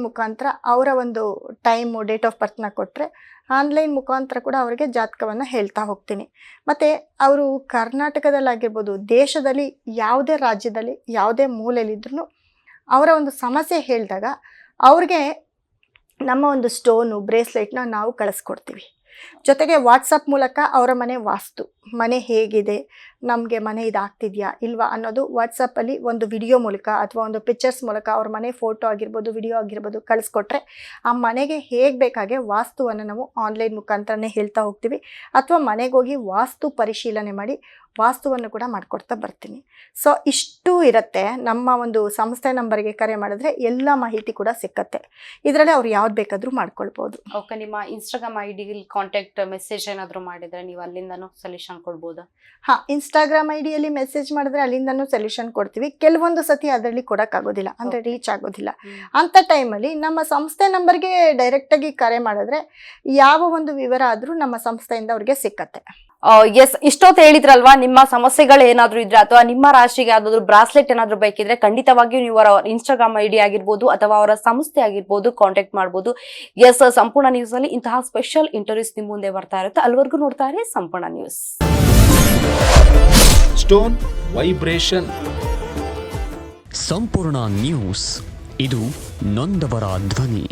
ಮುಖಾಂತರ ಅವರ ಒಂದು ಟೈಮು, ಡೇಟ್ ಆಫ್ ಬರ್ತ್ನ ಕೊಟ್ಟರೆ ಆನ್ಲೈನ್ ಮುಖಾಂತರ ಕೂಡ ಅವರಿಗೆ ಜಾತಕವನ್ನು ಹೇಳ್ತಾ ಹೋಗ್ತೀನಿ. ಮತ್ತು ಅವರು ಕರ್ನಾಟಕದಲ್ಲಾಗಿರ್ಬೋದು, ದೇಶದಲ್ಲಿ ಯಾವುದೇ ರಾಜ್ಯದಲ್ಲಿ ಯಾವುದೇ ಮೂಲೆಯಲ್ಲಿದ್ರೂ ಅವರ ಒಂದು ಸಮಸ್ಯೆ ಹೇಳಿದಾಗ ಅವ್ರಿಗೆ ನಮ್ಮ ಒಂದು ಸ್ಟೋನು, ಬ್ರೇಸ್ಲೆಟ್ನ ನಾವು ಕಳಿಸ್ಕೊಡ್ತೀವಿ. ಜೊತೆಗೆ ವಾಟ್ಸಪ್ ಮೂಲಕ ಅವರ ಮನೆ ಹೇಗಿದೆ, ನಮಗೆ ಮನೆ ಇದಾಗ್ತಿದೆಯಾ ಇಲ್ವಾ ಅನ್ನೋದು ವಾಟ್ಸಪ್ಪಲ್ಲಿ ಒಂದು ವಿಡಿಯೋ ಮೂಲಕ ಅಥವಾ ಒಂದು ಪಿಕ್ಚರ್ಸ್ ಮೂಲಕ ಅವ್ರ ಮನೆ ಫೋಟೋ ಆಗಿರ್ಬೋದು, ವಿಡಿಯೋ ಆಗಿರ್ಬೋದು ಕಳಿಸ್ಕೊಟ್ರೆ ಆ ಮನೆಗೆ ಹೇಗೆ ಬೇಕಾಗೆ ವಾಸ್ತುವನ್ನು ನಾವು ಆನ್ಲೈನ್ ಮುಖಾಂತರನೇ ಹೇಳ್ತಾ ಹೋಗ್ತೀವಿ. ಅಥವಾ ಮನೆಗೆ ಹೋಗಿ ವಾಸ್ತು ಪರಿಶೀಲನೆ ಮಾಡಿ ವಾಸ್ತುವನ್ನು ಕೂಡ ಮಾಡಿಕೊಡ್ತಾ ಬರ್ತೀನಿ. ಸೊ ಇಷ್ಟು ಇರುತ್ತೆ. ನಮ್ಮ ಒಂದು ಸಂಸ್ಥೆ ನಂಬರ್ಗೆ ಕರೆ ಮಾಡಿದ್ರೆ ಎಲ್ಲ ಮಾಹಿತಿ ಕೂಡ ಸಿಕ್ಕತ್ತೆ. ಇದರಲ್ಲಿ ಅವ್ರು ಯಾವ್ದು ಬೇಕಾದರೂ ಮಾಡ್ಕೊಳ್ಬೋದು. ಓಕೆ, ನಿಮ್ಮ ಇನ್ಸ್ಟಾಗ್ರಾಮ್ ID ಕಾಂಟ್ಯಾಕ್ಟ್ ಮೆಸೇಜ್ ಏನಾದರೂ ಮಾಡಿದ್ರೆ ನೀವು ಅಲ್ಲಿಂದನೂ ಸೊಲ್ಯೂಷನ್ ಕೊಡ್ಬೋದಾ? ಹಾಂ, ಇನ್ಸ್ಟಾಗ್ರಾಮ್ ಐಡಿಯಲ್ಲಿ ಮೆಸೇಜ್ ಮಾಡಿದ್ರೆ ಅಲ್ಲಿಂದನೂ ಸೊಲ್ಯೂಷನ್ ಕೊಡ್ತೀವಿ. ಕೆಲವೊಂದು ಸತಿ ಅದರಲ್ಲಿ ಕೊಡೋಕ್ಕಾಗೋದಿಲ್ಲ, ಅಂದರೆ ರೀಚ್ ಆಗೋದಿಲ್ಲ. ಅಂಥ ಟೈಮಲ್ಲಿ ನಮ್ಮ ಸಂಸ್ಥೆ ನಂಬರ್ಗೆ ಡೈರೆಕ್ಟಾಗಿ ಕರೆ ಮಾಡಿದ್ರೆ ಯಾವ ಒಂದು ವಿವರ ಆದರೂ ನಮ್ಮ ಸಂಸ್ಥೆಯಿಂದ ಅವ್ರಿಗೆ ಸಿಕ್ಕತ್ತೆ. ಎಸ್, ಇಷ್ಟೊತ್ತು ಹೇಳಿದ್ರಲ್ವಾ, ನಿಮ್ಮ ಸಮಸ್ಯೆಗಳು ಏನಾದ್ರು ಇದ್ರೆ ಅಥವಾ ನಿಮ್ಮ ರಾಶಿಗೆ ಯಾವ್ದಾದ್ರು ಬ್ರಾಸ್ಲೆಟ್ ಏನಾದ್ರು ಬೇಕಿದ್ರೆ ಖಂಡಿತವಾಗಿಯೂ ನೀವು ಅವರ ಇನ್ಸ್ಟಾಗ್ರಾಮ್ ID ಆಗಿರ್ಬೋದು ಅಥವಾ ಅವರ ಸಂಸ್ಥೆ ಆಗಿರ್ಬೋದು ಕಾಂಟ್ಯಾಕ್ಟ್ ಮಾಡ್ಬೋದು. ಎಸ್, ಸಂಪೂರ್ಣ ನ್ಯೂಸ್ ಅಲ್ಲಿ ಇಂತಹ ಸ್ಪೆಷಲ್ ಇಂಟರ್ವ್ಯೂಸ್ ನಿಮ್ ಮುಂದೆ ಬರ್ತಾ ಇರುತ್ತೆ. ಅಲ್ಲಿವರೆಗೂ ನೋಡ್ತಾ ಇರಿ ಸಂಪೂರ್ಣ ನ್ಯೂಸ್. Stone vibration. ಸಂಪೂರ್ಣ ನ್ಯೂಸ್, ಇದು ನೊಂದವರ ಧ್ವನಿ.